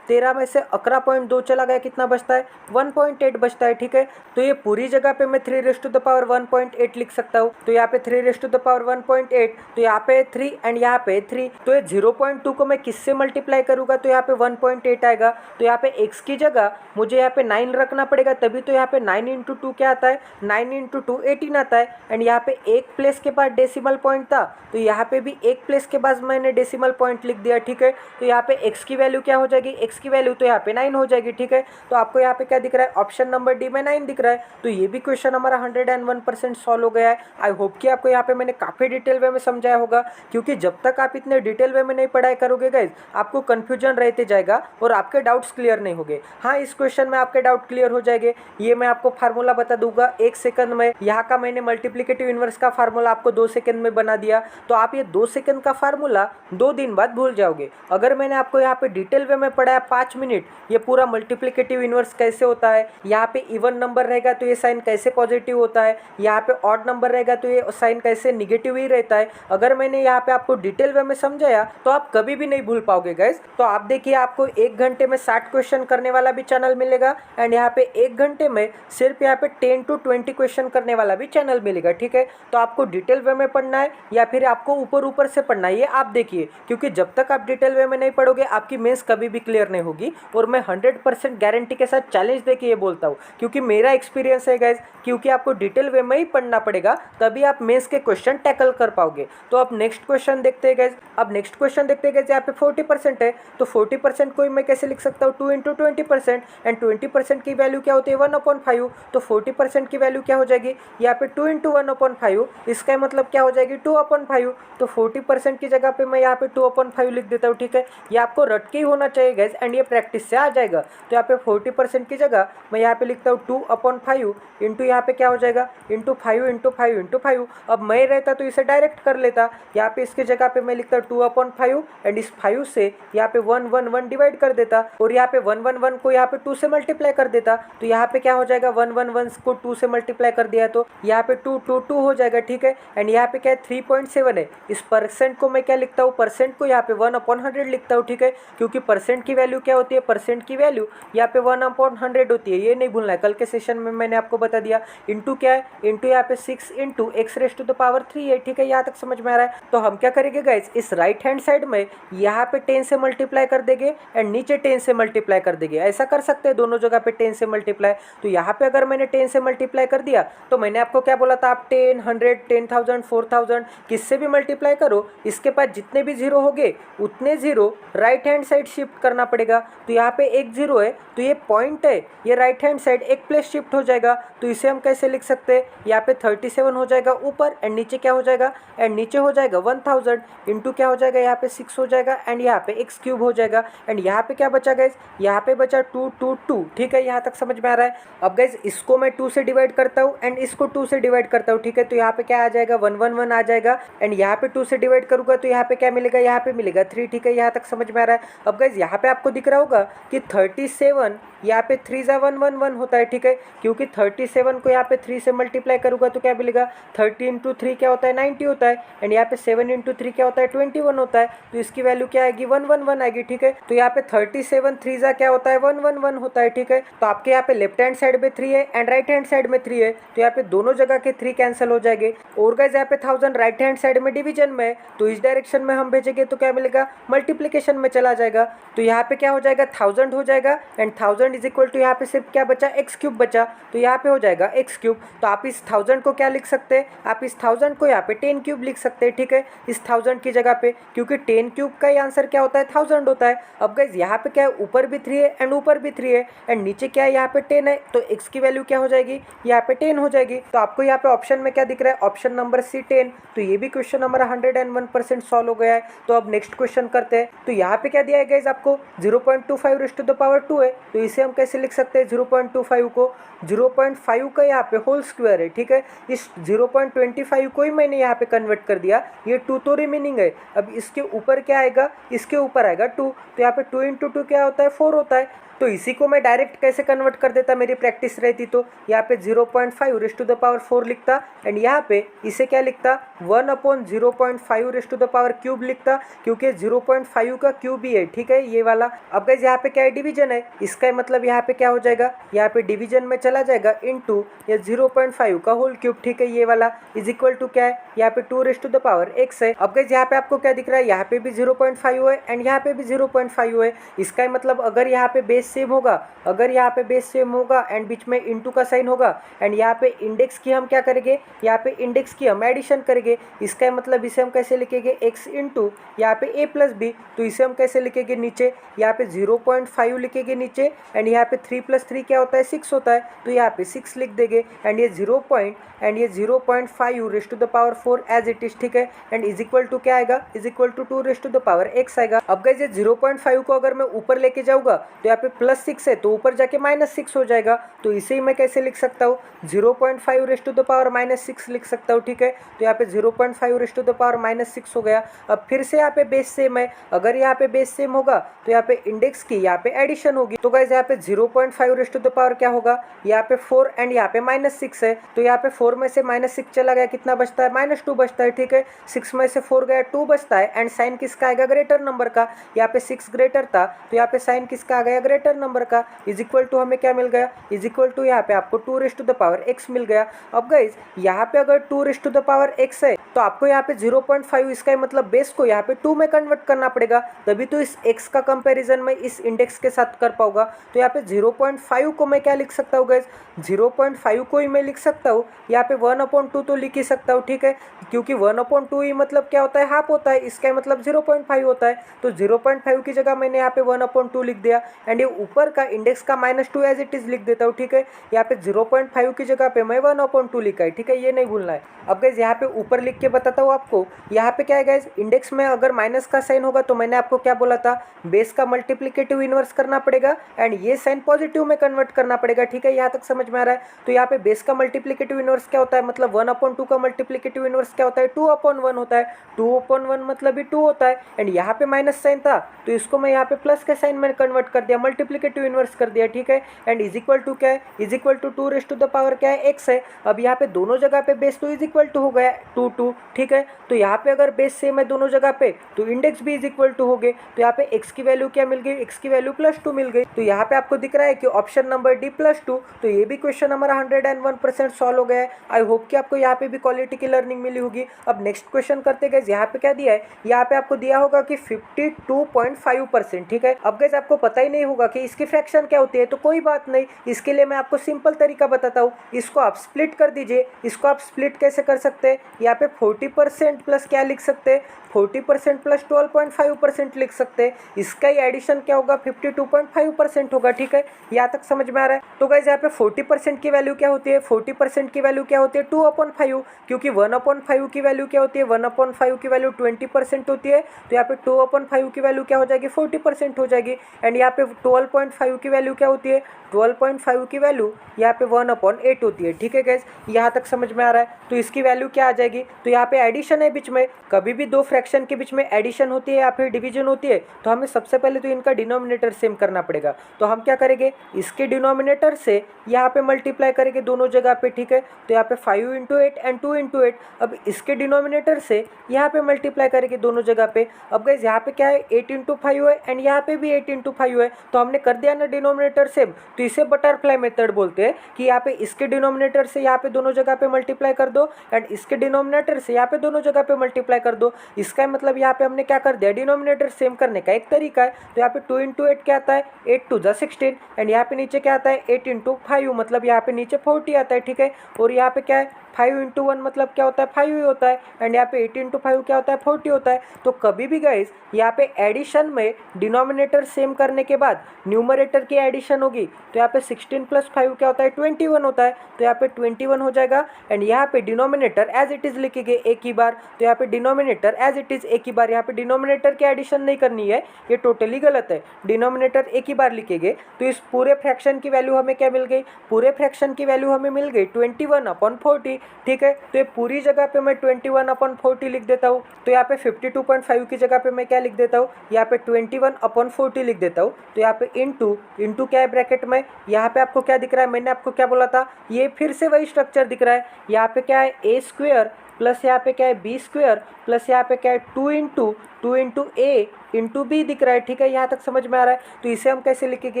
13 में से 11.2 चला गया, कितना बचता है, 1.8 बचता है, ठीक है। तो ये पूरी जगह पे मैं 3 1.8 लिख सकता हूँ। तो यहाँ पे 3 1.8, तो यहाँ पे 3 एंड यहाँ पे 3, तो ये 0.2 को मैं किससे मल्टीप्लाई करूँगा तो यहाँ पे 1.8 आएगा। तो यहाँ पे x की जगह मुझे यहाँ पे 9 रखना पड़ेगा, तभी तो यहाँ पे 9 इंटू 2 क्या आता है, 9 इंटू 2 18 आता है। एंड यहाँ पे एक प्लेस के बाद डेसिमल पॉइंट था, तो यहाँ पे भी एक प्लेस के बाद मैंने डेसिमल पॉइंट लिख दिया, ठीक है। तो यहाँ पे x की वैल्यू क्या हो जाएगी, x की वैल्यू तो यहाँ पे 9 हो जाएगी, ठीक है। तो आपको यहाँ पे क्या दिख रहा है, ऑप्शन नंबर डी में 9 दिख रहा है। तो ये भी क्वेश्चन हमारा 101% सॉल्व हो गया है। आई होप कि आपको यहाँ पे मैंने काफ़ी डिटेल वे में समझाया होगा, क्योंकि जब तक आप इतने डिटेल वे में नहीं पढ़ाई करोगे गाइज, आपको कन्फ्यूजन रहते जाएगा और आपके डाउट्स क्लियर नहीं होंगे। हाँ, इस क्वेश्चन में आपके डाउट क्लियर हो जाएंगे। ये मैं आपको फार्मूला बता दूंगा 1 सेकंड में। यहाँ का मैंने मल्टीप्लिकेटिव इनवर्स का फार्मूला आपको 2 सेकंड में बना दिया, तो आप ये 2 सेकंड का फार्मूला 2 दिन बाद भूल जाओगे। अगर मैंने आपको यहाँ पे डिटेल वे में पढ़ाया 5 मिनट, ये पूरा मल्टीप्लिकेटिव इनवर्स कैसे होता है, यहाँ पे इवन नंबर रहेगा तो ये साइन कैसे पॉजिटिव होता है, यहाँ पे ऑड नंबर रहेगा तो ये साइन कैसे निगेटिव ही रहता है, अगर मैंने यहाँ पे आपको डिटेल वे में समझाया तो आप कभी भी नहीं भूल पाओगे गाइज। तो आप देखिए, आपको 1 घंटे में 60 क्वेश्चन करने वाला भी चैनल मिलेगा एंड यहाँ पे 1 घंटे में सिर्फ यहाँ पे 10 to 20 क्वेश्चन करने वाला भी चैनल मिलेगा, ठीक है। तो आपको डिटेल वे में पढ़ना है या फिर आपको ऊपर ऊपर से पढ़ना है, ये आप देखिए, क्योंकि जब तक आप डिटेल वे में नहीं पढ़ोगे आपकी मेंस कभी भी क्लियर नहीं होगी। और मैं 100% गारंटी के साथ चैलेंज देके ये बोलता हूँ, क्योंकि मेरा एक्सपीरियंस है गाइज, क्योंकि आपको डिटेल वे में ही पढ़ना पड़ेगा, तभी आप मेंस के क्वेश्चन टैकल कर पाओगे। तो अब नेक्स्ट क्वेश्चन देखते हैं गाइज। अब नेक्स्ट क्वेश्चन देखते हैं गाइज, यहाँ पे 40% है, तो 40% को मैं कैसे लिख सकता हूँ, 2 इंटू 20%, एंड 20% की वैल्यू क्या होती है, 1/5। तो 40% की वैल्यू क्या हो जाएगी, यहाँ पे 2 इंटू 1/5, इसका मतलब क्या हो जाएगी, 2/5। तो 40% की जगह पे मैं यहाँ पे 2/5 लिख देता हूँ, ठीक है। ये आपको रट के ही होना चाहिए गाइज, एंड ये प्रैक्टिस से आ जाएगा। तो यहाँ पे 40% की जगह मैं यहाँ पे लिखता हूँ 2/5 इंटू यहाँ पे क्या हो जाएगा, इंटू 5 इंटू 5 इंटू 5। अब मैं रहता तो इसे डायरेक्ट कर लेता, यहाँ पे इसके जगह पे मैं लिखता 2/5 एंड इस 5 से यहाँ पे 1 1 1 डिवाइड कर देता, और यहाँ पे 1 1 1 को यहाँ पे 2 से मल्टीप्लाई कर देता। तो यहाँ पे क्या हो जाएगा, 1 1 1 को 2 से मल्टीप्लाई कर दिया तो यहाँ पे 2 2 2 हो जाएगा, ठीक है। एंड यहाँ पे क्या है, 3.7 है। इस परसेंट को मैं क्या लिखता हूँ, परसेंट को यहाँ पे 1/100 लिखता हूँ, ठीक है। क्योंकि परसेंट की वैल्यू क्या होती है, परसेंट की वैल्यू यहाँ पे 1/100 होती है, ये नहीं भूलना है, कल के सेशन में मैंने आपको बता दिया। इंटू क्या है, इंटू यहाँ पे 6 इंटू x⁻³ है, ठीक है। यहाँ तक समझ में आ रहा है। तो हम क्या करेंगे गाइज, इस राइट हैंड साइड में यहाँ पे 10 से मल्टीप्लाई कर देंगे एंड नीचे 10 से मल्टीप्लाई कर देंगे। ऐसा कर सकते हैं दोनों जगह पे 10 से मल्टीप्लाई। तो यहाँ पे अगर मैंने 10 से मल्टीप्लाई कर दिया तो मैंने आपको क्या बोला था, आप 10 100 10,000 4,000 किससे भी मल्टीप्लाई करो, इसके पास जितने भी जीरो होंगे उतने zero right hand side shift करना पड़ेगा। तो यहाँ पे एक जीरो है, तो ये पॉइंट है, ये राइट हैंड साइड एक प्लेस शिफ्ट हो जाएगा। तो इसे हम कैसे लिख सकते हैं, यहाँ पे 37 हो जाएगा ऊपर एंड नीचे क्या हो जाएगा, एंड नीचे हो जाएगा 1000 इंटू क्या हो जाएगा, यहाँ पे 6 हो जाएगा एंड यहाँ पे x³ हो जाएगा। एंड यहाँ पे क्या बचा गाइज, यहाँ पे बचा 2 2 2, ठीक है। यहाँ तक समझ में आ रहा है। अब गाइज इसको मैं 2 से डिवाइड करता हूँ एंड इसको 2 से डिवाइड करता हूँ, ठीक है। तो यहाँ पे क्या आ जाएगा, 1 1 1 आ जाएगा एंड यहाँ पे 2 से डिवाइड करूँगा तो यहाँ पे क्या मिलेगा, यहाँ पे मिलेगा 3, ठीक है। यहाँ तक समझ में आ रहा है। अब गाइज यहाँ पे आपको दिख रहा होगा कि 37 यहाँ पे 3 जा 1 1 1 होता है, ठीक है। क्योंकि 37 को यहाँ पे 3 से मल्टीप्लाई करूँगा तो क्या मिलेगा, 30 इंटू 3 क्या होता है, 90 होता है। एंड यहाँ पे 7 इंटू 3 क्या होता है, 21 होता है। तो इसकी वैल्यू क्या आएगी, 1 1 1 आएगी, ठीक है। तो यहाँ पे 37 3 जा क्या होता है, 1 1 1 होता है, ठीक है। तो आपके यहाँ पे लेफ्ट हैंड साइड में 3 है एंड राइट हैंड साइड में 3 है, तो यहाँ पे दोनों जगह के 3 कैंसिल हो जाएंगे। और गाइस यहाँ पे 1000 राइट हैंड साइड में डिवीजन में है, तो इस डायरेक्शन में हम भेजेंगे तो क्या मिलेगा, मल्टीप्लीकेशन में चला जाएगा। तो यहाँ पे क्या हो जाएगा, 1000 हो जाएगा एंड 1000 इज इक्वल टू यहाँ पे सिर्फ क्या बचा, x³ बचा। तो यहाँ पे हो जाएगा x³। तो आप इस 1000 को क्या लिख सकते हैं, आप इस 1000 को यहाँ पे 10³ लिख सकते हैं, ठीक है, इस 1000 की जगह पे, क्योंकि 10³ का ही आंसर क्या होता है, 1000 होता है। अब गाइस यहाँ पे क्या है, ऊपर भी 3 है एंड ऊपर भी 3 है एंड नीचे क्या है, यहाँ पे 10 है। तो x की वैल्यू क्या हो जाएगी, यहाँ पे 10 हो जाएगी। तो आपको यहाँ पे ऑप्शन में क्या दिख रहा है, ऑप्शन नंबर C 10। तो ये भी क्वेश्चन हमारा 101% सॉल्व हो गया है। तो अब नेक्स्ट क्वेश्चन करते हैं। तो यहाँ पे क्या दिया है गाइज आपको 0.25 रेज़ टू द पावर 2 है, तो इसे हम कैसे लिख सकते हैं 0.25 को 0.5 का यहाँ पे होल स्क्वायर है, ठीक है। इस 0.25 को ही मैंने यहाँ पे कन्वर्ट कर दिया, ये 2 तो रिमेनिंग है। अब इसके ऊपर क्या आएगा, इसके ऊपर आएगा 2, तो यहाँ पे 2 इंटू 2 क्या होता है 4 होता है। तो इसी को मैं डायरेक्ट कैसे कन्वर्ट कर देता, मेरी प्रैक्टिस रहती तो यहाँ पे 0.5 रेज़ टू द पावर 4 लिखता, एंड यहाँ पे इसे क्या लिखता 1/0.5 raise to the power cube लिखता, क्योंकि 0.5 का क्यूब ही है, ठीक है ये वाला। अब गाइस यहाँ पे क्या है, डिवीजन है, इसका मतलब यहाँ पे क्या हो जाएगा, यहाँ पे डिवीजन में चला जाएगा इनटू या 0.5 का होल क्यूब, ठीक है ये वाला, इज इक्वल टू क्या है, यहाँ पे 2 raise to the power x है। अब गाइस यहाँ पे आपको क्या दिख रहा है, यहाँ पे भी 0.5 है एंड यहाँ पे भी 0.5 है। इसका मतलब अगर यहाँ पे बेस सेम होगा, अगर यहाँ पे बेस सेम होगा एंड बीच में इनटू का साइन होगा, एंड यहाँ पे इंडेक्स की हम क्या करेंगे, यहाँ पे इंडेक्स की हम एडिशन करेंगे। इसका मतलब इसे हम कैसे लिखेंगे, x इंटू यहाँ पे a प्लस बी, तो इसे हम कैसे लिखेंगे, नीचे यहाँ पे 0.5 लिखेंगे नीचे, एंड यहाँ पे 3 + 3 क्या होता है 6 होता है, तो यहाँ पे 6 लिख देंगे, एंड ये 0.5 raise to the power 4 as it is, ठीक है। एंड इज इक्वल टू क्या आएगा, is equal to 2 raise to the power x आएगा। अब गाइस ये 0.5 को अगर मैं ऊपर लेके जाऊंगा तो यहाँ पे +6 है, तो ऊपर जाके -6 हो जाएगा, तो इसे ही मैं कैसे लिख सकता हूँ 0.5 रेज़ टू द पावर -6 लिख सकता हूँ, ठीक है। तो यहाँ पे 0.5 रेज़ टू द पावर -6 हो गया। अब फिर से यहाँ पे बेस सेम है, अगर यहाँ पे बेस सेम होगा तो यहाँ पे इंडेक्स की यहाँ पे एडिशन होगी, तो गाइस यहाँ पे 0.5 रेज़ टू द पावर क्या होगा, यहाँ पे 4 एंड यहाँ पे -6 है, तो यहाँ पे 4 में से -6 चला गया, कितना बचता है -2 बचता है, ठीक है। 6 में से 4 गया 2 बचता है, एंड साइन किसका आएगा, ग्रेटर नंबर का, यहाँ पे 6 ग्रेटर था तो यहाँ पे साइन किसका आ गया, ग्रेटर नंबर का, इज इक्वल टू हमें क्या मिल गया, इज इक्वल टू यहाँ पे आपको 2 raise to the power x मिल गया। अब गाइस यहाँ पे अगर 2 raise to the power x है तो आपको यहाँ पे 0.5 इसका मतलब बेस को यहाँ पे 2 में कन्वर्ट करना पड़ेगा, तभी तो इस x का कंपैरिजन में इस इंडेक्स के साथ कर पाऊंगा। तो यहाँ पे 0.5 को मैं क्या लिख सकता हूँ गाइस, 0.5 को ही मैं लिख सकता हूँ यहाँ पे 1/2 तो लिख ही सकता हूँ, ठीक है, क्योंकि 1/2 ही मतलब क्या होता है, हाफ होता है, इसका मतलब 0.5 होता है, तो 0.5 की जगह मैंने यहाँ पे 1/2 लिख दिया, एंड ये ऊपर का इंडेक्स का -2 एज इट इज लिख देता हूँ, ठीक है। यहाँ पे 0.5 की जगह पे मैं 1/2 लिखा है, ठीक है, ये नहीं भूलना है। अब गाइस यहाँ पे ऊपर लिख के बताता हूँ आपको, यहाँ पे क्या है गाइस, इंडेक्स में अगर माइनस का साइन होगा तो मैंने आपको क्या बोला था, बेस का मल्टीप्लिकेटिव इनवर्स करना पड़ेगा एंड ये साइन पॉजिटिव में कन्वर्ट करना पड़ेगा, ठीक है, यहाँ तक समझ में आ रहा है। तो यहाँ पे बेस का मल्टीप्लिकेटिव इनवर्स क्या होता है, मतलब 1/2 का मल्टीप्लिकेटिव इनवर्स क्या होता है, 2/1 होता है, 2/1 मतलब ही 2 होता है, एंड यहाँ पे माइनस साइन था तो इसको मैं यहाँ पे प्लस के साइन में कन्वर्ट कर दिया, मल्टीप्लिकेटिव इनवर्स कर दिया, ठीक है। एंड इज इक्वल टू क्या है, is equal to 2 raise to the power क्या है, x है। अब यहाँ पे दोनों जगह पे बेस तो इज इक्वल टू हो गया 2, ठीक है। तो यहाँ पे अगर बेस सेम है दोनों जगह पे तो इंडेक्स भी इज इक्वल टू हो गए, तो यहाँ पे x की वैल्यू क्या मिल गई, x की वैल्यू +2 मिल गई। तो यहाँ पे आपको दिख रहा है कि ऑप्शन नंबर डी +2, तो ये भी क्वेश्चन हमारा 101% सॉल्व हो गया है। आई होप कि आपको यहाँ पे भी क्वालिटी की लर्निंग मिली होगी। अब नेक्स्ट क्वेश्चन करते गए, यहाँ पे क्या दिया है, यहाँ पे आपको दिया होगा कि 52.5%, ठीक है। अब गैस आपको पता ही नहीं होगा कि इसकी फ्रैक्शन क्या होती है, तो कोई बात नहीं, इसके लिए मैं आपको सिंपल तरीका बताता हूँ, इसको आप स्प्लिट कर दीजिए। इसको आप स्प्लिट कैसे कर सकते हैं, यहाँ पे 40% प्लस क्या लिख सकते हैं, 40% प्लस 12.5% लिख सकते हैं। इसका ही एडिशन क्या होगा, 52.5% होगा, ठीक है, यहाँ तक समझ में आ रहा है। तो गाइस यहाँ पे 40% की वैल्यू क्या होती है, 40% की वैल्यू क्या होती है 2/5, क्योंकि 1/5 की वैल्यू क्या होती है, 1/5 की वैल्यू 20% होती है, तो यहाँ पे 2/5 की वैल्यू क्या हो जाएगी, 40% हो जाएगी। एंड यहाँ पे 12.5 की वैल्यू क्या होती है, 12.5 की वैल्यू यहाँ पे 1/8 होती है, ठीक है गैस, यहाँ तक समझ में आ रहा है। तो इसकी वैल्यू क्या आ जाएगी, तो यहाँ पे एडिशन है बीच में, कभी भी दो फ्रैक्शन के बीच में एडिशन होती है या फिर डिवीजन होती है तो हमें सबसे पहले तो इनका डिनोमिनेटर सेम करना पड़ेगा। तो हम क्या करेंगे, इसके डिनोमिनेटर से यहाँ पे मल्टीप्लाई करेंगे दोनों जगह पे, ठीक है। तो यहाँ पे 5 × 8 एंड 2 × 8, अब इसके डिनोमिनेटर से यहाँ पे मल्टीप्लाई करेंगे दोनों जगह पे। अब गाइस यहाँ पे क्या है, 8 × 5 है एंड यहाँ पे भी 8 × 5 है, तो हमने कर दिया ना डिनोमिनेटर सेम, तो इसे बटरफ्लाई मेथड बोलते हैं कि यहाँ पे इसके डिनोमिनेटर से यहाँ पे दोनों जगह पे मल्टीप्लाई कर दो एंड इसके डिनोमिनेटर से यहाँ पे दोनों जगह पे मल्टीप्लाई कर दो। इसका मतलब यहाँ पे हमने क्या कर दिया, डिनोमिनेटर सेम करने का एक तरीका है। तो यहाँ पे 2 × 8 क्या आता है, 8 2 = 16 एंड यहाँ पे नीचे क्या आता है, 8 × 5 मतलब यहाँ पे नीचे 40 आता है, ठीक है। और यहाँ पे क्या है 5 इंटू 1 मतलब क्या होता है 5 ही होता है, एंड यहाँ पे 8 इंटू 5 क्या होता है 40 होता है। तो कभी भी गाइज यहाँ पे एडिशन में डिनोमिनेटर सेम करने के बाद न्यूमरेटर की एडिशन होगी तो यहाँ पे 16 प्लस 5 क्या होता है 21 होता है, तो यहाँ पे 21 हो जाएगा। एंड यहाँ पे डिनोमिनेटर एज इट इज लिखेंगे एक ही बार, तो यहाँ पे डिनोमिनेटर एज इट इज एक ही बार, यहाँ पे डिनोमिनेटर की एडिशन नहीं करनी है, ये टोटली गलत है। डिनोमिनेटर एक ही बार लिखेंगे तो इस पूरे फ्रैक्शन की वैल्यू हमें क्या मिल गई, पूरे फ्रैक्शन की वैल्यू हमें मिल गई 21/40। ठीक है, तो ये पूरी जगह पे मैं 21/40 लिख देता हूँ। तो यहाँ पे 52.5 की जगह पे मैं क्या लिख देता हूँ, यहाँ पे 21/40 लिख देता हूँ। तो यहाँ पे इंटू क्या है ब्रैकेट में, यहाँ पे आपको क्या दिख रहा है, मैंने आपको क्या बोला था, ये फिर से वही स्ट्रक्चर दिख रहा है। यहाँ पे क्या है ए स्क्वेयर प्लस यहाँ पे क्या है बी स्क्वेयर प्लस यहाँ पे क्या है 2 इंटू ए इंटू बी दिख रहा है। ठीक है, यहाँ तक समझ में आ रहा है। तो इसे हम कैसे लिखेंगे,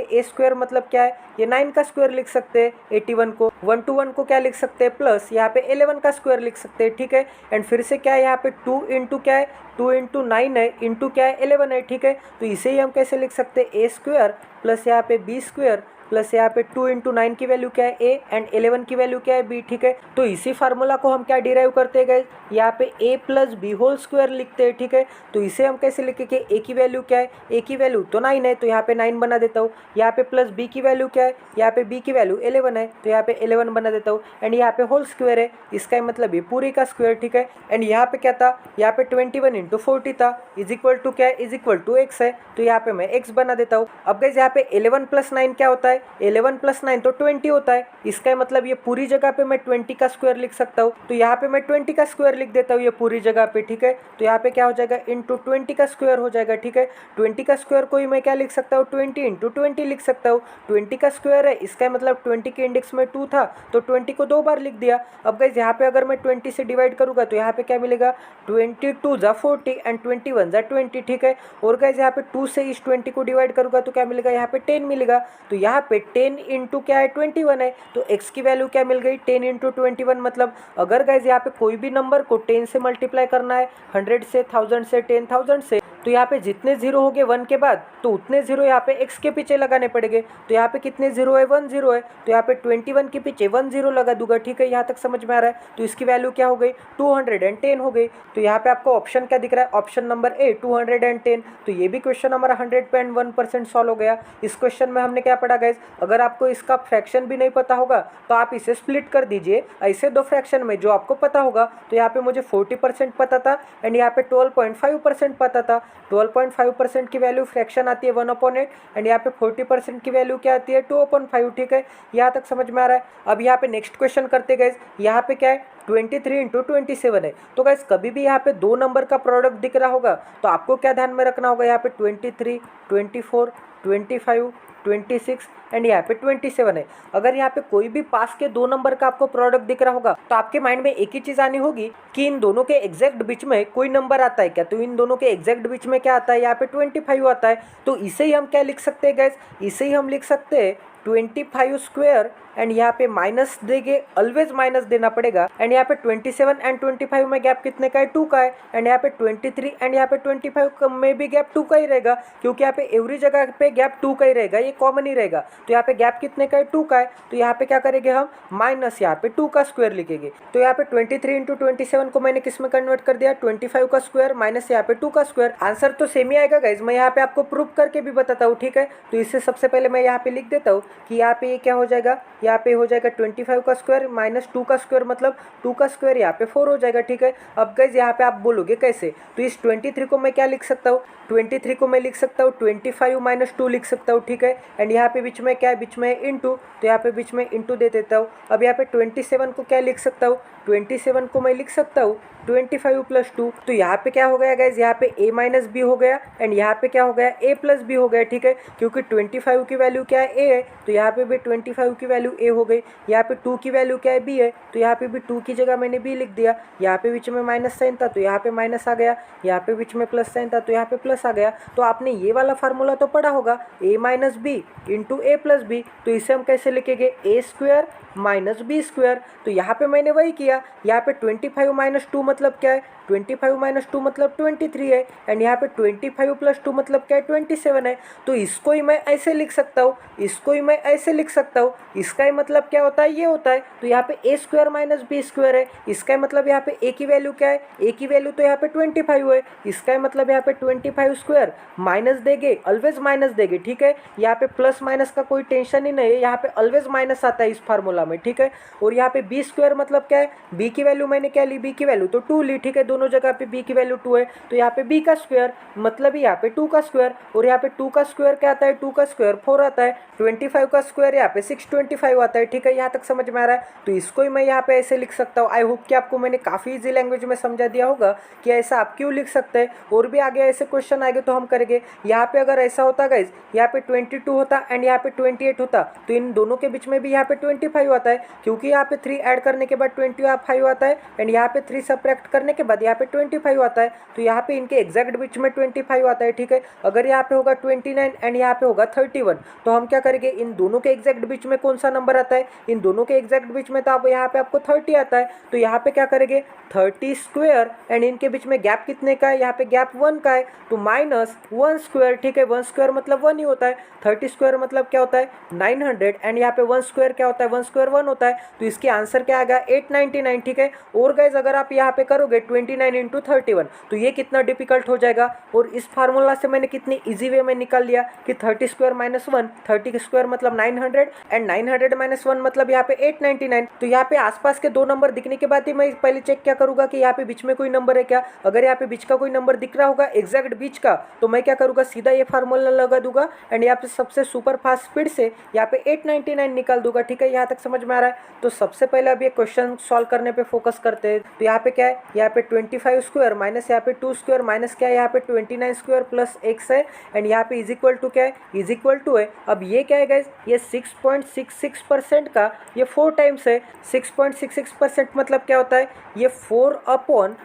ए स्क्वायर मतलब क्या है, ये 9 का स्क्वायर लिख सकते हैं, 81 को 1 to 1 को क्या लिख सकते हैं प्लस यहाँ पे 11 का स्क्वायर लिख सकते हैं। ठीक है, एंड फिर से क्या है यहाँ पे 2 इंटू क्या है 2 इंटू 9 है इंटू क्या है 11 है। ठीक है, तो इसे ही हम कैसे लिख सकते हैं ए स्क्वायर प्लस यहाँ पे बी स्क्वायर प्लस यहाँ पे 2 इंटू 9 की वैल्यू क्या है ए एंड 11 की वैल्यू क्या है बी। ठीक है, तो इसी फार्मूला को हम क्या डिराइव करते हैं गाइस, यहाँ पे a plus B whole square लिखते हैं। ठीक है, तो इसे हम कैसे लिखेंगे, a की वैल्यू क्या है, a की वैल्यू तो 9 है तो यहाँ पे 9 बना देता हूँ। यहाँ पे प्लस b की वैल्यू क्या है, यहाँ पे b की वैल्यू 11 है तो यहाँ पे 11 बना देता हूँ। एंड यहाँ पे होल स्क्वायर है, इसका मतलब ये पूरी का स्क्वायर। ठीक है, एंड यहाँ पे क्या था, यहाँ पे 21 इंटू 40 था इज इक्वल टू क्या है, इज इक्वल टू x है, तो यहाँ पे मैं x बना देता हूँ। अब गाइस यहाँ पे 11 प्लस 9 क्या होता है, 11 प्लस 9 तो 20 होता है, इसका मतलब ये पूरी जगह पे मैं 20 का स्क्वायर लिख सकता हूँ। तो यहाँ पे मैं 20 का स्क्वायर लिख देता हूँ ये पूरी जगह पे। ठीक है, तो यहाँ पे क्या हो जाएगा इंटू 20 का स्क्वायर हो जाएगा। ठीक है, 20 का स्क्वायर को ही मैं क्या लिख सकता हूँ 20 इंटू 20 लिख सकता हूँ। 20 का स्क्वायर है, इसका मतलब 20 के इंडेक्स में 2 था तो 20 को 2 बार लिख दिया। अब गाइस यहाँ पे अगर मैं 20 से डिवाइड करूँगा तो यहाँ पे क्या मिलेगा 22 जा 40 एंड 21 जा 20। ठीक है, और गाइस यहाँ पे 2 से इस 20 को डिवाइड करूँगा तो क्या मिलेगा, यहाँ पे 10 मिलेगा। तो यहाँ पे 10 इंटू क्या है 21 है, तो x की वैल्यू क्या मिल गई 10 इंटू 21। मतलब अगर गाइज यहाँ पे कोई भी नंबर को 10 से मल्टीप्लाई करना है, 100 से, 1000 से, 10,000 से, तो यहाँ पे जितने जीरो हो गए 1 के बाद तो उतने जीरो यहाँ पे x के पीछे लगाने पड़ेंगे। तो यहाँ पे कितने जीरो है 1 0 है, तो यहाँ पे 21 के पीछे 1 0 लगा दूंगा। ठीक है, यहाँ तक समझ में आ रहा है। तो इसकी वैल्यू क्या हो गई 210 हो गई। तो यहाँ पे आपको ऑप्शन क्या दिख रहा है, ऑप्शन नंबर ए 210। तो ये भी क्वेश्चन हमारा 100.1% सॉल्व हो गया। इस क्वेश्चन में हमने क्या पढ़ा गाइज, अगर आपको इसका फ्रैक्शन भी नहीं पता होगा तो आप इसे स्प्लिट कर दीजिए ऐसे दो फ्रैक्शन में जो आपको पता होगा। तो यहाँ पे मुझे 40% पता था एंड यहाँ पे 12.5% पता था। 12.5% की वैल्यू फ्रैक्शन आती है 1/8 एंड यहाँ पे 40% की वैल्यू क्या आती है 2/5। ठीक है, यहाँ तक समझ में आ रहा है। अब यहाँ पे नेक्स्ट क्वेश्चन करते गए, यहाँ पे क्या है 23 इंटू 27 है। तो गाइस कभी भी यहाँ पे दो नंबर का प्रोडक्ट दिख रहा होगा तो आपको क्या ध्यान में रखना होगा, यहाँ पे 23, 24, 25, 26 एंड यहाँ पे 27 है। अगर यहाँ पे कोई भी पास के दो नंबर का आपको प्रोडक्ट दिख रहा होगा तो आपके माइंड में एक ही चीज़ आनी होगी कि इन दोनों के एग्जैक्ट बीच में कोई नंबर आता है क्या। तो इन दोनों के एग्जैक्ट बीच में क्या आता है, यहाँ पे 25 आता है। तो इसे ही हम क्या लिख सकते हैं गाइस, इसे ही हम लिख सकते हैं 25 स्क्वायर एंड यहाँ पे माइनस देंगे, ऑलवेज माइनस देना पड़ेगा। एंड यहाँ पे 27 एंड 25 में गैप कितने का है 2 का है। एंड यहाँ पे 23 एंड यहाँ पे 25 में भी गैप 2 का ही रहेगा, क्योंकि यहाँ पे एवरी जगह पे गैप 2 का ही रहेगा, ये कॉमन ही रहेगा। तो यहाँ पे गैप कितने का है 2 का है। तो यहाँ पे क्या करेंगे हम माइनस यहाँ पे 2 का स्क्वायर लिखेंगे। तो यहाँ पे 23 इंटू 27 को मैंने किस में कन्वर्ट कर दिया 25 का स्क्वायर माइनस यहाँ पे 2 का स्क्वायर। आंसर तो सेम ही आएगा गाइज, मैं यहाँ पे आपको प्रूव करके भी बताता हूँ। ठीक है, तो इससे सबसे पहले मैं यहाँ पे लिख देता हूँ कि यहाँ पे ये क्या हो जाएगा, यहाँ पे हो जाएगा 25 का स्क्वायर माइनस 2 का स्क्वायर, मतलब 2 का स्क्वायर यहाँ पे 4 हो जाएगा। ठीक है, अब गाइज यहाँ पे आप बोलोगे कैसे, तो इस 23 को मैं क्या लिख सकता हूँ, 23 को मैं लिख सकता हूँ 25 माइनस 2 लिख सकता हूँ। ठीक है, एंड यहाँ पे बीच में क्या है, बीच में इंटू, तो यहाँ पे बीच में इंटू दे देता हूँ। अब यहाँ पे 27 को क्या लिख सकता हूँ, 27 को मैं लिख सकता हूँ 25 प्लस 2। तो यहाँ पे क्या हो गया गाइज, यहाँ पे a माइनस बी हो गया एंड यहाँ पे क्या हो गया a प्लस बी हो गया। ठीक है, क्योंकि 25 की वैल्यू क्या है a है, तो यहाँ पे भी 25 की वैल्यू a हो गई। यहाँ पे 2 की वैल्यू क्या है b है, तो यहाँ पे भी 2 की जगह मैंने b लिख दिया। यहाँ पे बीच में माइनस साइन था तो यहाँ पे माइनस आ गया, यहाँ पे बीच में प्लस साइन था तो यहाँ पे प्लस आ गया। तो आपने ये वाला फार्मूला तो पढ़ा होगा a minus B into a plus B. तो इसे हम कैसे लिखेंगे a square minus B square. तो यहाँ पे मैंने वही किया, लिया। यहाँ पे 25 माइनस 2 मतलब क्या है, 25 माइनस 2 मतलब 23 है, एंड यहाँ पे 25 प्लस 2 मतलब क्या है, 27 है। तो इसको ही मैं ऐसे लिख सकता हूँ, इसको ही मैं ऐसे लिख सकता हूँ। इसका ही मतलब क्या होता है, ये होता है। तो यहाँ पे ए स्क्वायर माइनस बी स्क्वायर है, इसका मतलब यहाँ पे ए की वैल्यू क्या है, ए की वैल्यू तो यहाँ पे 25 है। इसका मतलब यहाँ पे 25 स्क्वायर माइनस देंगे, ऑलवेज माइनस देंगे, ठीक है। यहाँ पे प्लस माइनस का कोई टेंशन ही नहीं है, यहाँ पे ऑलवेज माइनस आता है इस फार्मूला में, ठीक है। और यहाँ पे बी स्क्वायर मतलब क्या है, बी की वैल्यू मैंने क्या ली, बी की वैल्यू तो 2 ली, ठीक है। दोनों जगह पे बी की वैल्यू 2 है, तो यहाँ पे बी का स्क्वायर मतलब यहाँ पे 2 का स्क्वायर, और यहाँ पे 2 का स्क्वायर क्या आता है, 2 का स्क्वायर 4 आता है, 25 का स्क्वायर यहाँ पे 625 आता है, ठीक है। यहाँ तक समझ में आ रहा है। तो इसको ही मैं यहाँ पे ऐसे लिख सकता हूँ। आई होप कि आपको मैंने काफ़ी इजी लैंग्वेज में समझा दिया होगा कि ऐसा आप क्यों लिख सकते हैं। और भी आगे ऐसे क्वेश्चन आएंगे तो हम करेंगे। यहाँ पे अगर ऐसा होता गाइज, यहाँ पे 22 होता एंड यहाँ पे 28 होता, तो इन दोनों के बीच में भी यहाँ पे 25 आता है, क्योंकि यहाँ पे 3 ऐड करने के बाद 25 आता है, एंड यहाँ पे 3 सब्ट्रैक्ट करने के बाद यहाँ पे 25 आता है। तो यहाँ पे इनके एग्जैक्ट बीच में 25 आता है, ठीक है। अगर यहाँ पे होगा 29 एंड यहाँ पे होगा 31, तो हम क्या करेंगे, इन दोनों के एग्जैक्ट बीच में कौन सा नंबर आता है, इन दोनों के एग्जैक्ट बीच में तो आप यहाँ पे आपको 30 आता है। तो यहाँ पे क्या करेंगे, 30 स्क्वायर एंड इनके बीच में गैप कितने का है, यहाँ पे गैप 1 का है, तो माइनस 1 स्क्वायर, ठीक है। 1 स्क्वायर मतलब 1 ही होता है, 30 स्क्वायर मतलब क्या होता है 900, एंड यहाँ पे 1 स्क्वायर क्या होता है, 1 स्क्वायर 1 होता है। तो इसकी आंसर क्या आएगा 899, ठीक है। और गाइज अगर आप यहाँ पे करोगे 29 इंटू 31, तो ये कितना डिफिकल्ट हो जाएगा। और इस फार्मूला से मैंने कितनी इजी वे में निकाल लिया कि 30 स्क्वायर माइनस 1, 30 स्क्वायर मतलब 900 एंड 900 माइनस 1 मतलब यहाँ पे 899। तो यहाँ पे आसपास के 2 नंबर दिखने के बाद ही मैं पहले चेक क्या करूंगा कि यहाँ पे बीच में कोई नंबर है क्या। अगर यहाँ पे बीच का कोई नंबर दिख रहा होगा एग्जैक्ट बीच का, तो मैं क्या करूंगा, सीधा ये फार्मूला लगा दूंगा एंड यहाँ पे सबसे सुपर फास्ट स्पीड से यहाँ पे 899 निकाल दूंगा, ठीक है। यहाँ तक समझ में आ रहा है। तो सबसे पहले अब ये क्वेश्चन सॉल्व करने पे फोकस करते हैं। तो यहाँ पे क्या है, यहाँ पे 25 स्क्वायर माइनस यहाँ पे 2 स्क्वायर माइनस क्या है, यहाँ पे 29 स्क्वायर प्लस x है, एंड यहाँ पे इज इक्वल टू क्या है, इज इक्वल टू है। अब ये क्या है गाइज, ये 6.66% का ये 4 टाइम्स है। 6.66% मतलब क्या होता है, ये 4 अपॉन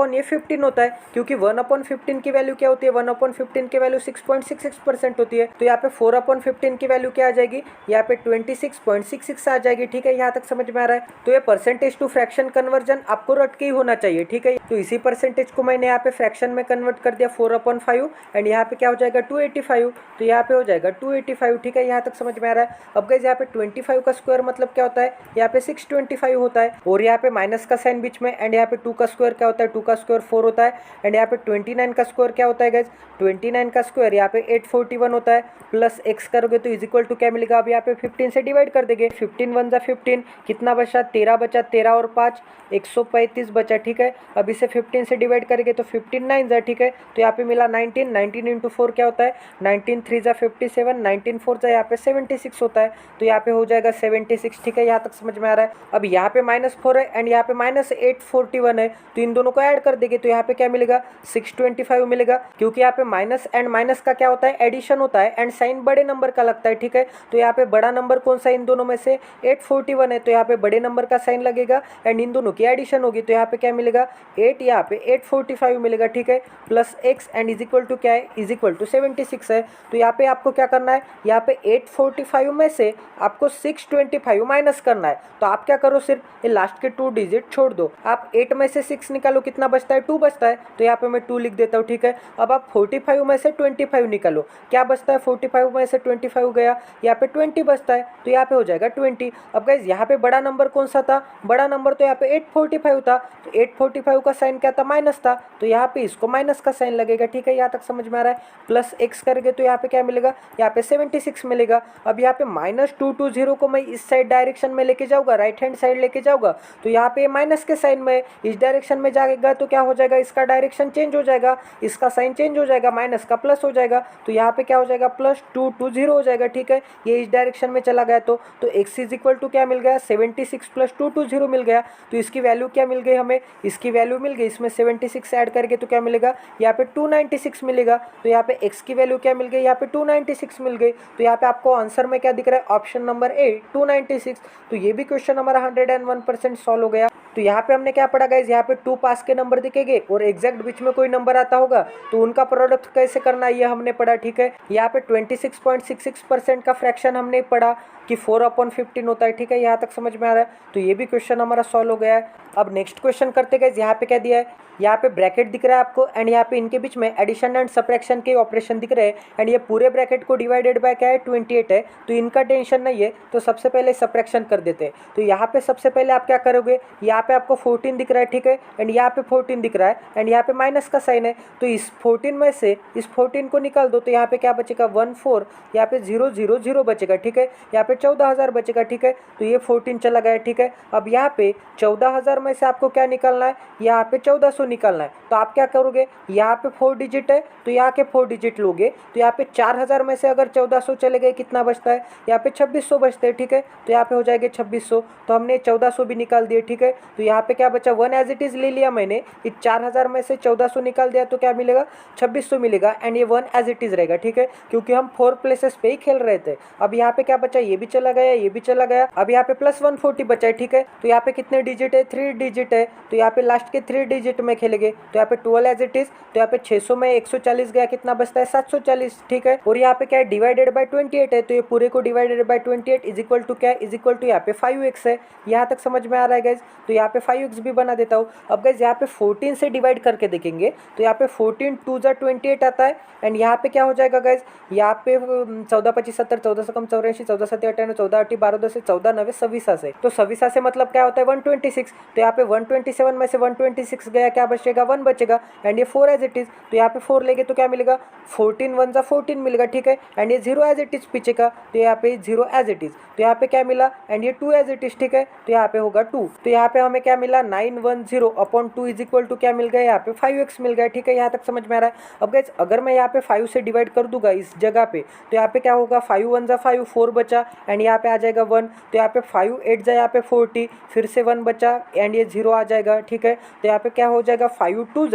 ये 15 होता है, क्योंकि 1/15 की वैल्यू क्या होती है, 1/15 की वैल्यू 6.66% होती है। तो यहाँ पे 4/15 की वैल्यू क्या आ जाएगी, यहाँ पे 26.66 आ जाएगी, ठीक है। यहाँ तक समझ में आ रहा है। तो ये परसेंटेज टू फ्रैक्शन कन्वर्जन आपको रट के ही होना चाहिए, ठीक है। तो इसी परसेंटेज को मैंने यहाँ पे फ्रैक्शन में कन्वर्ट कर दिया 4/5, एंड यहाँ पे क्या हो जाएगा 285, तो यहाँ पे हो जाएगा 285, ठीक है। यहाँ तक समझ में आ रहा है। अब गाइस यहाँ पे 25 का स्क्वायर मतलब क्या होता है, यहाँ पे 625 होता है, और यहाँ पे माइनस का साइन बीच में, एंड यहाँ पे 2 का स्क्वायर क्या होता है, 2 का स्क्वायर 4 होता है, एंड यहाँ पे 29 का स्क्वायर क्या होता है गाइस, 29 का स्क्वायर यहाँ पे 841 होता है, प्लस x करोगे तो इज इक्वल टू क्या मिलेगा, अब यहाँ पे 15 से डिवाइड कर देंगे, 15 वन जा 15, कितना बचा 13 बचा, 13 और 5 135 बचा, ठीक है। अब इसे 15 से डिवाइड करेंगे तो 15 9 जा, ठीक है। तो यहाँ पे मिला 19, 19 इंटू 4 क्या होता है, 19 3 जा 57, 19 4 जा यहाँ पे 76 होता है, तो यहाँ पे हो जाएगा 76, ठीक है। यहाँ तक समझ में आ रहा है। अब यहाँ पे -4 है एंड यहाँ पे -841 है, तो इन दोनों को ऐड कर देंगे तो यहाँ पे क्या मिलेगा 625 मिलेगा, क्योंकि यहाँ पे माइनस एंड माइनस का क्या होता है, एडिशन होता है, एंड साइन बड़े नंबर का लगता है, ठीक है। तो यहाँ पे बड़ा नंबर कौन सा इन दोनों में से 841 है, तो यहाँ पे बड़े नंबर का साइन लगेगा एंड इन दोनों की एडिशन होगी, तो यहाँ पे क्या मिलेगा 8, यहाँ पे 845 मिलेगा, ठीक है, plus x and is equal to क्या है, इज इक्वल टू 76 है। तो यहाँ पे आपको क्या करना है, यहाँ पे 845 में से आपको 625 माइनस करना है। तो आप क्या करो, सिर्फ ये लास्ट के 2 डिजिट छोड़ दो, आप 8 में से 6 निकालो, कितना बचता है 2 बचता है, तो यहाँ पे मैं 2 लिख देता हूँ, ठीक है। अब आप 45 में से 25 निकालो, क्या बचता है 45 में से 25 गया, यहाँ पे 20 बचता है, तो यहाँ पे हो जाएगा 20। अब गाइज यहाँ पे बड़ा नंबर कौन सा था, बड़ा नंबर तो यहाँ पे 845 था, तो 845 का साइन क्या था, माइनस था, तो यहाँ पे इसको माइनस का साइन लगेगा, ठीक है। यहाँ तक समझ में आ रहा है। प्लस x करके तो यहाँ पे क्या मिलेगा, यहाँ पे 76 मिलेगा। अब यहाँ पे -220 को मैं इस साइड डायरेक्शन में लेके जाऊँगा, राइट हैंड साइड लेके जाऊँगा, तो यहाँ पे माइनस के साइन में इस डायरेक्शन में जाएगा, तो क्या हो जाएगा, इसका डायरेक्शन चेंज हो जाएगा, इसका साइन चेंज हो जाएगा, माइनस का प्लस हो जाएगा, तो यहाँ पे क्या हो जाएगा +220 हो जाएगा, ठीक है। ये इस डायरेक्शन में चला गया, तो x इज इक्वल टू क्या मिल गया 76 + 220 मिल गया। तो इसकी वैल्यू क्या मिल गई हमें, इसकी वैल्यू मिल गई, इसमें 76 ऐड करके तो क्या मिलेगा, यहाँ पे 296 मिलेगा। तो यहाँ पे x की वैल्यू क्या मिल गई, यहाँ पे 296 मिल गई। तो यहाँ पे आपको आंसर में क्या दिख रहा है, ऑप्शन नंबर ए 296। तो ये भी क्वेश्चन हमारा 101% सॉल्व हो गया। तो यहाँ पे हमने क्या पढ़ा गाइज, यहाँ पे 2 पास के नंबर दिखेंगे और एग्जैक्ट बीच में कोई नंबर आता होगा तो उनका प्रोडक्ट कैसे करना है ये हमने पढ़ा। ठीक है, यहाँ पे 26.66% का फ्रैक्शन हमने पढ़ा कि 4/15 होता है। ठीक है, यहाँ तक समझ में आ रहा है। तो ये भी क्वेश्चन हमारा सॉल्व हो गया है। अब नेक्स्ट क्वेश्चन करते गए, यहाँ पे क्या दिया है, यहाँ पे ब्रैकेट दिख रहा है आपको एंड यहाँ पे इनके बीच में एडिशन एंड सब्ट्रैक्शन के ऑपरेशन दिख रहे हैं एंड ये पूरे ब्रैकेट को डिवाइडेड बाय क्या है 28 है। तो इनका टेंशन नहीं है, तो सबसे पहले सब्ट्रैक्शन कर देते हैं। तो यहाँ पे सबसे पहले आप क्या करोगे, यहाँ पे आपको 14 दिख रहा है। ठीक है, एंड यहाँ पे 14 दिख रहा है एंड यहाँ पे माइनस का साइन है। तो इस 14 में से इस 14 को निकाल दो तो यहाँ पे क्या बचेगा 14, यहाँ पे 000 बचेगा। ठीक है, यहाँ पे 14,000 बचेगा। ठीक है, तो ये 14 चला गया। ठीक है, अब यहाँ पे 14,000 में से आपको क्या निकालना है, यहाँ पे 1400 निकालना है। तो आप क्या करोगे, यहाँ पे 4 डिजिट है तो यहाँ के 4 डिजिट लोगे तो यहाँ पे 4000 में से अगर 1400 चले गए कितना बचता है, यहाँ पे 2600 बचते हैं। ठीक है, तो यहाँ पे हो जाएगा 2600, तो हमने 1400 भी निकाल दिए। ठीक है, तो यहाँ पे क्या बचा 1 एज इट इज ले लिया मैंने, इस 4000 में से 1400 निकाल दिया तो क्या मिलेगा 2600 मिलेगा एंड ये 1 एज इट इज रहेगा। ठीक है, क्योंकि हम 4 प्लेसेस पे ही खेल रहे थे। अब यहाँ पे क्या बचा, ये भी चला गया, ये भी चला गया। अब यहाँ पे प्लस 140 बचा है। ठीक है, तो यहाँ पे कितने डिजिट है, 3 डिजिट है। तो यहाँ पे लास्ट के 3 डिजिट में खेलेंगे तो यहाँ पे 12 एज इट इज, तो यहाँ पे 600 में 140 गया, कितना बचता है 740। ठीक है, और यहाँ पे क्या है डिवाइडेड बाय 28 है, तो ये पूरे को divided by 28 is equal to क्या है, इज इक्वल टू यहाँ पे 5x है। यहाँ तक समझ में आ रहा है गाइज, तो यहाँ पे 5x भी बना देता हूँ। अब गाइज यहाँ पे 14 से डिवाइड करके देखेंगे तो यहाँ पे 14 2 जा 28 आता है एंड यहाँ पे क्या हो जाएगा गाइज, यहाँ पे 14 25 70, 14 से कम 84, 14 7 98, 14 8 12 10 14 9 26 से, तो 26 से मतलब क्या होता है 126। तो यहाँ पे 127 में से 126 गया, क्या बचेगा 1 बचेगा एंड ये 4 एज इट इज, तो यहाँ पे 4 लेंगे तो क्या मिलेगा 14 1 जा 14 मिलेगा। ठीक है, एंड ये 0 एज इट इज पीछे का, तो यहाँ पे 0 एज इट इज, तो यहाँ पे क्या मिला एंड ये 2 एज इट इज। ठीक है, तो यहाँ पे होगा 2, तो यहाँ पे हमें क्या मिला 910/2 इज इक्वल टू क्या मिल गया, यहाँ पे 5x मिल गया। ठीक है, यहाँ तक समझ में आ रहा है। अब गाइस अगर मैं यहाँ पे 5 से डिवाइड कर दूंगा इस जगह पे तो यहाँ पे क्या होगा 5 1 जा 5, 4 बचा एंड यहाँ पे आ जाएगा 1, तो यहाँ पे 5 8 जा यहाँ पे 40, फिर से 1 बचा एंड ये 0 आ जाएगा। ठीक है, तो यहाँ पे क्या हो जाएगा 5 2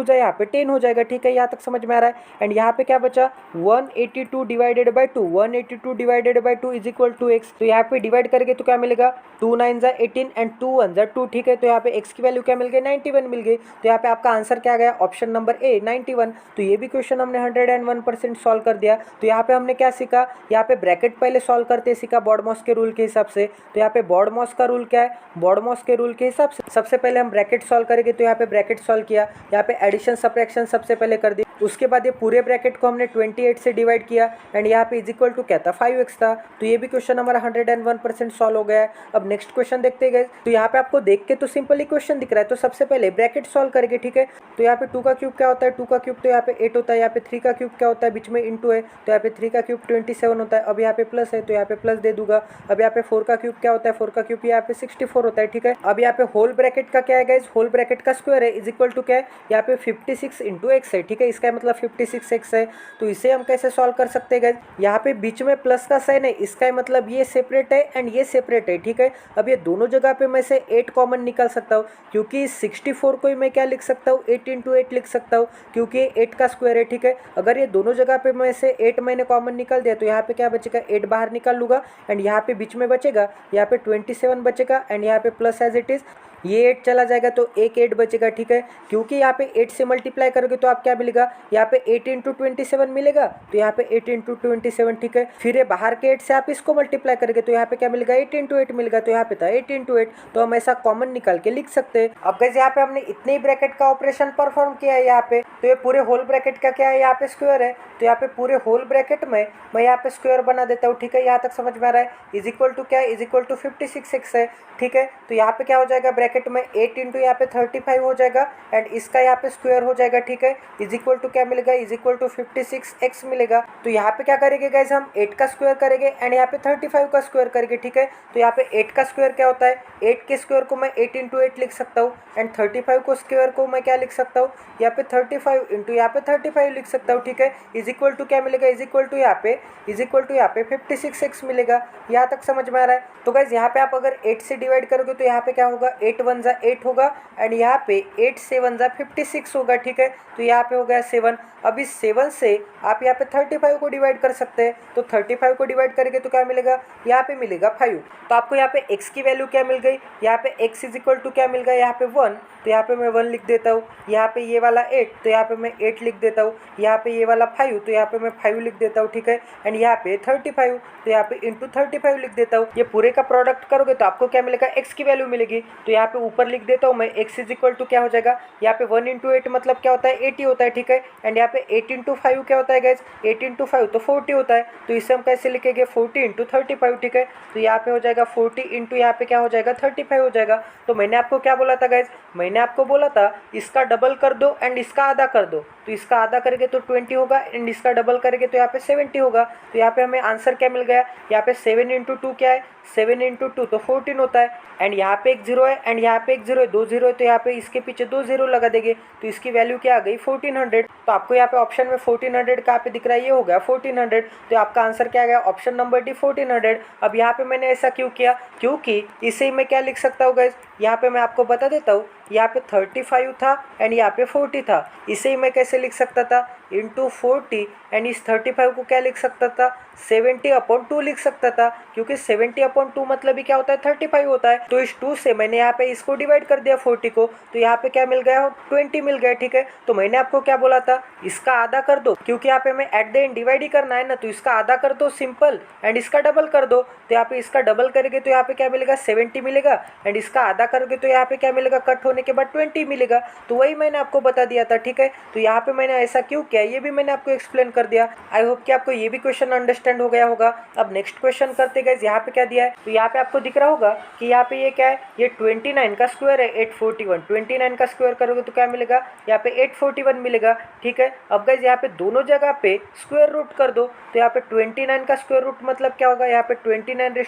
जा यहाँ पे 10 हो जाएगा। ठीक है, यहाँ तक समझ में आ रहा है। एंड यहाँ पे क्या बचा 182 divided by 2, 182 divided by 2 is equal to x, तो यहाँ पे डिवाइड करेंगे तो क्या मिलेगा 2 9 जा 18 एंड 2 1 जा 2। ठीक है, तो यहाँ पे x की वैल्यू क्या मिल गई 91 मिल गई, तो यहाँ पे आपका आंसर क्या गया ऑप्शन नंबर ए 91। तो ये भी क्वेश्चन हमने 101% सॉल्व कर दिया। तो यहाँ पे हमने क्या सीखा, यहाँ पे ब्रैकेट पहले सॉल्व करते सीखा बॉडमॉस के रूल के हिसाब से। तो यहाँ पे बॉडमॉस का रूल क्या है, बॉडमॉस के रूल के हिसाब से सबसे पहले हम ब्रैकेट सॉल्व करेंगे, तो यहाँ पे ब्रैकेट सॉल्व किया, यहाँ पे एडिशन सब्ट्रैक्शन सबसे पहले कर दी, उसके बाद ये पूरे ब्रैकेट को हमने 28 से डिवाइड किया एंड यहाँ पे इज इक्वल टू क्या था 5x था। तो ये भी क्वेश्चन हमारा 101% सॉल्व हो गया है। अब नेक्स्ट क्वेश्चन देखते गए, तो यहाँ पे आपको देख के तो सिंपल इक्वेशन दिख रहा है, तो सबसे पहले ब्रैकेट सॉल्व करेंगे। ठीक है, तो यहाँ पे 2 का क्यूब क्या होता है, 2 का क्यूब तो यहाँ पे 8 होता है, यहाँ पे 3 का क्यूब क्या होता है, बीच में इंटू है, तो यहाँ पे 3 का क्यूब 27 होता है। अब यहाँ पे प्लस है तो यहाँ पे प्लस दे दूंगा। अब यहाँ पे 4 का क्यूब क्या होता है, 4 का क्यूब यहाँ पे 64 होता है। ठीक है, अब यहाँ पे होल ब्रैकेट का क्या है गाइस, होल ब्रैकेट का स्क्वायर है इज इक्वल टू क्या है, यहाँ पे 56 इंटू एक्स है। ठीक है, इसका मतलब 56x है। तो इसे हम कैसे सॉल्व कर सकते हैं गाइस, यहाँ पे बीच में प्लस का साइन है, इसका मतलब ये सेपरेट है एंड ये सेपरेट है। ठीक है, अब ये दोनों जगह पे मैं से 8 कॉमन निकाल सकता हूँ, क्योंकि 64 को ही मैं क्या लिख सकता हूँ 8 इंटू 8 लिख सकता हूँ, क्योंकि ये 8 का स्क्वायर है। ठीक है, अगर ये दोनों जगह पे मैं से 8 मैंने कॉमन निकाल दिया तो यहाँ पे क्या बचेगा 8 बाहर निकाल लूंगा एंड यहाँ पे बीच में बचेगा, यहाँ पे 27 बचेगा एंड यहाँ पे प्लस एज इट इज, ये 8 चला जाएगा तो एक 8 बचेगा। ठीक है, क्योंकि यहाँ पे 8 से मल्टीप्लाई करोगे तो आप क्या मिलेगा, यहाँ पे 8 इंटू 27 मिलेगा, तो यहाँ पे 8 इंटू 27। ठीक है, फिर ये बाहर के 8 से आप इसको मल्टीप्लाई करोगे तो यहाँ पे क्या मिलेगा 8 इंटू 8 मिलेगा, तो यहाँ पे था 8 इंटू 8, तो हम ऐसा कॉमन निकाल के लिख सकते हैं। अब गाइस यहाँ पे हमने इतने ही ब्रैकेट का ऑपरेशन परफॉर्म किया है यहाँ पे, तो ये पूरे होल ब्रैकेट का क्या है, यहाँ पे स्क्वायर है, तो यहाँ पे पूरे होल ब्रैकेट में मैं यहाँ पे स्क्वायर बना देता हूँ। ठीक है, यहाँ तक समझ में आ रहा है। इज इक्वल टू क्या है, इज इक्वल टू 56x है। ठीक है, तो यहाँ पे क्या हो जाएगा ब्रैकेट में 8 इंटू यहाँ पे 35 हो जाएगा एंड इसका यहाँ पे स्क्वायर हो जाएगा। ठीक है, इज इक्वल टू क्या मिलेगा, इज इक्वल टू 56x मिलेगा। तो यहाँ पे क्या करेंगे गाइस, हम 8 का स्क्वायर करेंगे एंड यहाँ पे 35 का स्क्वायर करेंगे। ठीक है, तो यहाँ पे 8 का स्क्वायर क्या होता है, 8 के स्क्वायर को मैं 8 इंटू 8 लिख सकता हूँ एंड 35 को स्क्वायर को मैं क्या लिख सकता हूँ, यहाँ पे 35 इंटू यहाँ पे 35 लिख सकता हूँ। ठीक है, इज इक्वल टू क्या मिलेगा, इज इक्वल टू यहाँ पे 56x मिलेगा। यहाँ तक समझ में आ रहा है। तो गाइस यहाँ पे आप अगर 8 से डिवाइड करोगे तो यहाँ पे क्या होगा 8 वन ज़ा 8 होगा एंड यहाँ पे 8 7 ज़ा 56 होगा, ठीक है। तो यहाँ पे हो गया 7। अब इस 7 से आप यहाँ पे 35 को डिवाइड कर सकते हैं, तो 35 को डिवाइड करेंगे तो क्या मिलेगा, यहाँ पे मिलेगा 5। तो आपको यहाँ पे x की वैल्यू क्या मिल गई, यहाँ पे x इज इक्वल टू क्या मिल गया, यहाँ पे 1, तो यहाँ पे मैं 1 लिख देता हूँ। यहाँ पे ये वाला 8, तो यहाँ पे मैं 8 लिख देता हूँ। यहाँ पे ये वाला 5, तो यहाँ पे मैं 5 लिख देता हूँ, ठीक है। एंड यहाँ पे 35, तो यहाँ पे इंटू 35 लिख देता हूँ। ये पूरे का प्रोडक्ट करोगे तो आपको क्या मिलेगा, x की वैल्यू मिलेगी। तो यहाँ पे ऊपर लिख देता हूँ मैं, x इज इक्वल टू क्या हो जाएगा, यहाँ पे 1 इंटू 8 मतलब क्या होता है, 80 होता है, ठीक है। एंड यहाँ पे 8 इंटू 5 क्या होता है गाइज, 8 इंटू 5 तो 40 होता है। तो इसे हम कैसे लिखेंगे, 40 इंटू 35, ठीक है। तो यहाँ पे हो जाएगा 40 इंटू यहाँ पे क्या हो जाएगा, 35 हो जाएगा। तो मैंने आपको क्या बोला था गाइज, मैंने आपको बोला था इसका डबल कर दो एंड इसका आधा कर दो। तो इसका आधा करेंगे तो 20 होगा एंड इसका डबल करेंगे तो यहाँ पे 70 होगा। तो यहाँ पे हमें आंसर क्या मिल गया, यहाँ पे 7 इंटू 2 क्या है, 7 इंटू 2 तो 14 होता है। एंड यहाँ पे एक 0 है एंड यहाँ पे एक 0 है, 2 0 है, तो यहाँ पे इसके पीछे 2 0 लगा देंगे तो इसकी वैल्यू क्या आ गई, 1400। तो आपको यहाँ पे ऑप्शन में 1400 कहाँ पे दिख रहा है, ये हो गया 1400। तो आपका आंसर क्या आ गया, ऑप्शन नंबर डी 1400। अब यहाँ पे मैंने ऐसा क्यों किया, क्योंकि इसे ही मैं क्या लिख सकता हूँ गाइज, यहाँ पे मैं आपको बता देता हूँ। यहाँ पे 35 था एंड यहाँ पे 40 था, इसे ही मैं कैसे लिख सकता था, इंटू 40 एंड इस 35 को क्या लिख सकता था, 70/2 लिख सकता था, क्योंकि 70/2 मतलब ही क्या होता है, 35 होता है। तो इस 2 से मैंने यहाँ पे इसको डिवाइड कर दिया 40 को, तो यहाँ पे क्या मिल गया, 20 मिल गया, ठीक है। तो मैंने आपको क्या बोला था, इसका आधा कर दो, क्योंकि यहाँ पे मैं एट द एंड डिवाइड ही करना है ना, तो इसका आधा कर दो सिंपल एंड इसका डबल कर दो। तो यहाँ पे इसका डबल करेंगे तो यहाँ पे क्या मिलेगा, 70 मिलेगा एंड इसका आधा करोगे तो यहाँ पे क्या मिलेगा, कट होने के बाद 20 मिलेगा। तो वही मैंने आपको बता दिया था, ठीक है। तो यहाँ पे मैंने ऐसा क्यों किया, ये भी मैंने आपको एक्सप्लेन कर दिया। आई होप कि आपको ये भी क्वेश्चन अंडरस्टैंड हो गया होगा। अब नेक्स्ट क्वेश्चन करते गए, यहाँ पे क्या दिया है, तो यहाँ पे आपको दिख रहा होगा कि यहाँ पे ये क्या है, ये 29 का स्क्वायर है 841। 29 का स्क्वायर करोगे तो क्या मिलेगा, यहाँ पे 841 मिलेगा, ठीक है। अब गाइज यहाँ पे दोनों जगह पे स्क्वायर रूट कर दो, तो यहाँ पे 29 का स्क्वायर रूट मतलब क्या होगा, यहाँ पे 29 है,